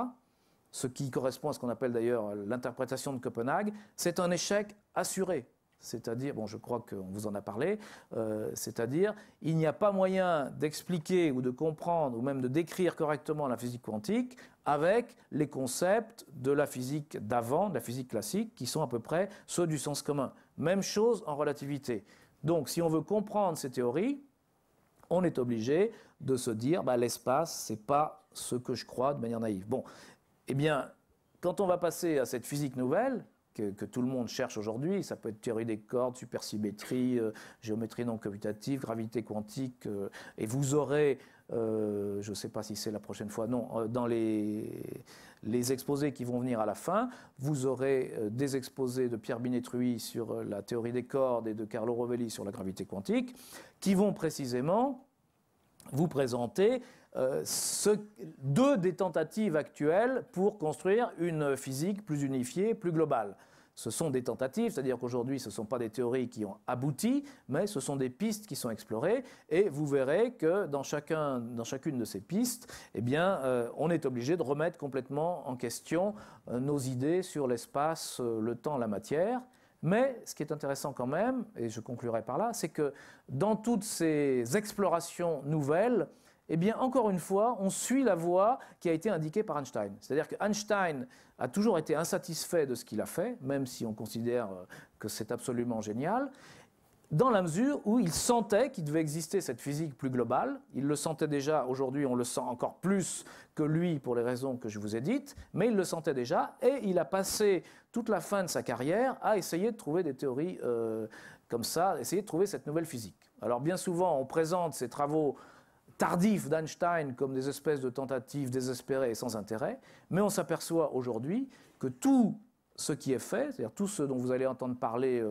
ce qui correspond à ce qu'on appelle d'ailleurs l'interprétation de Copenhague, c'est un échec assuré. C'est-à-dire, bon, je crois qu'on vous en a parlé, c'est-à-dire, il n'y a pas moyen d'expliquer ou de comprendre ou même de décrire correctement la physique quantique avec les concepts de la physique d'avant, de la physique classique, qui sont à peu près ceux du sens commun. Même chose en relativité. Donc, si on veut comprendre ces théories, on est obligé de se dire, l'espace, ce n'est pas ce que je crois de manière naïve. Bon, eh bien, quand on va passer à cette physique nouvelle, que tout le monde cherche aujourd'hui, ça peut être théorie des cordes, supersymétrie, géométrie non commutative, gravité quantique, et vous aurez, je ne sais pas si c'est la prochaine fois, non, dans les exposés qui vont venir à la fin, vous aurez des exposés de Pierre Binet-Truy sur la théorie des cordes et de Carlo Rovelli sur la gravité quantique, qui vont précisément vous présenter 2 des tentatives actuelles pour construire une physique plus unifiée, plus globale. Ce sont des tentatives, c'est-à-dire qu'aujourd'hui, ce ne sont pas des théories qui ont abouti, mais ce sont des pistes qui sont explorées, et vous verrez que dans chacune de ces pistes, eh bien, on est obligé de remettre complètement en question nos idées sur l'espace, le temps, la matière. Mais ce qui est intéressant quand même, et je conclurai par là, c'est que dans toutes ces explorations nouvelles, eh bien, encore une fois, on suit la voie qui a été indiquée par Einstein. C'est-à-dire qu'Einstein a toujours été insatisfait de ce qu'il a fait, même si on considère que c'est absolument génial, dans la mesure où il sentait qu'il devait exister cette physique plus globale. Il le sentait déjà, aujourd'hui on le sent encore plus que lui pour les raisons que je vous ai dites, mais il le sentait déjà, et il a passé toute la fin de sa carrière à essayer de trouver des théories comme ça, essayer de trouver cette nouvelle physique. Alors bien souvent on présente ces travaux tardifs d'Einstein comme des espèces de tentatives désespérées et sans intérêt, mais on s'aperçoit aujourd'hui que tout ce qui est fait, c'est-à-dire tout ce dont vous allez entendre parler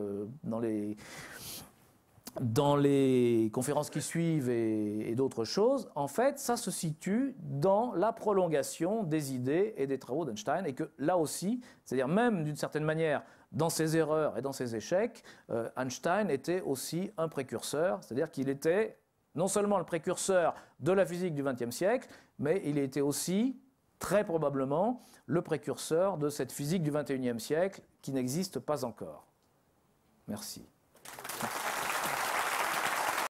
dans les conférences qui suivent et d'autres choses, en fait, ça se situe dans la prolongation des idées et des travaux d'Einstein, et que là aussi, c'est-à-dire même d'une certaine manière, dans ses erreurs et dans ses échecs, Einstein était aussi un précurseur, c'est-à-dire qu'il était non seulement le précurseur de la physique du XXe siècle, mais il était aussi, très probablement, le précurseur de cette physique du XXIe siècle qui n'existe pas encore. Merci.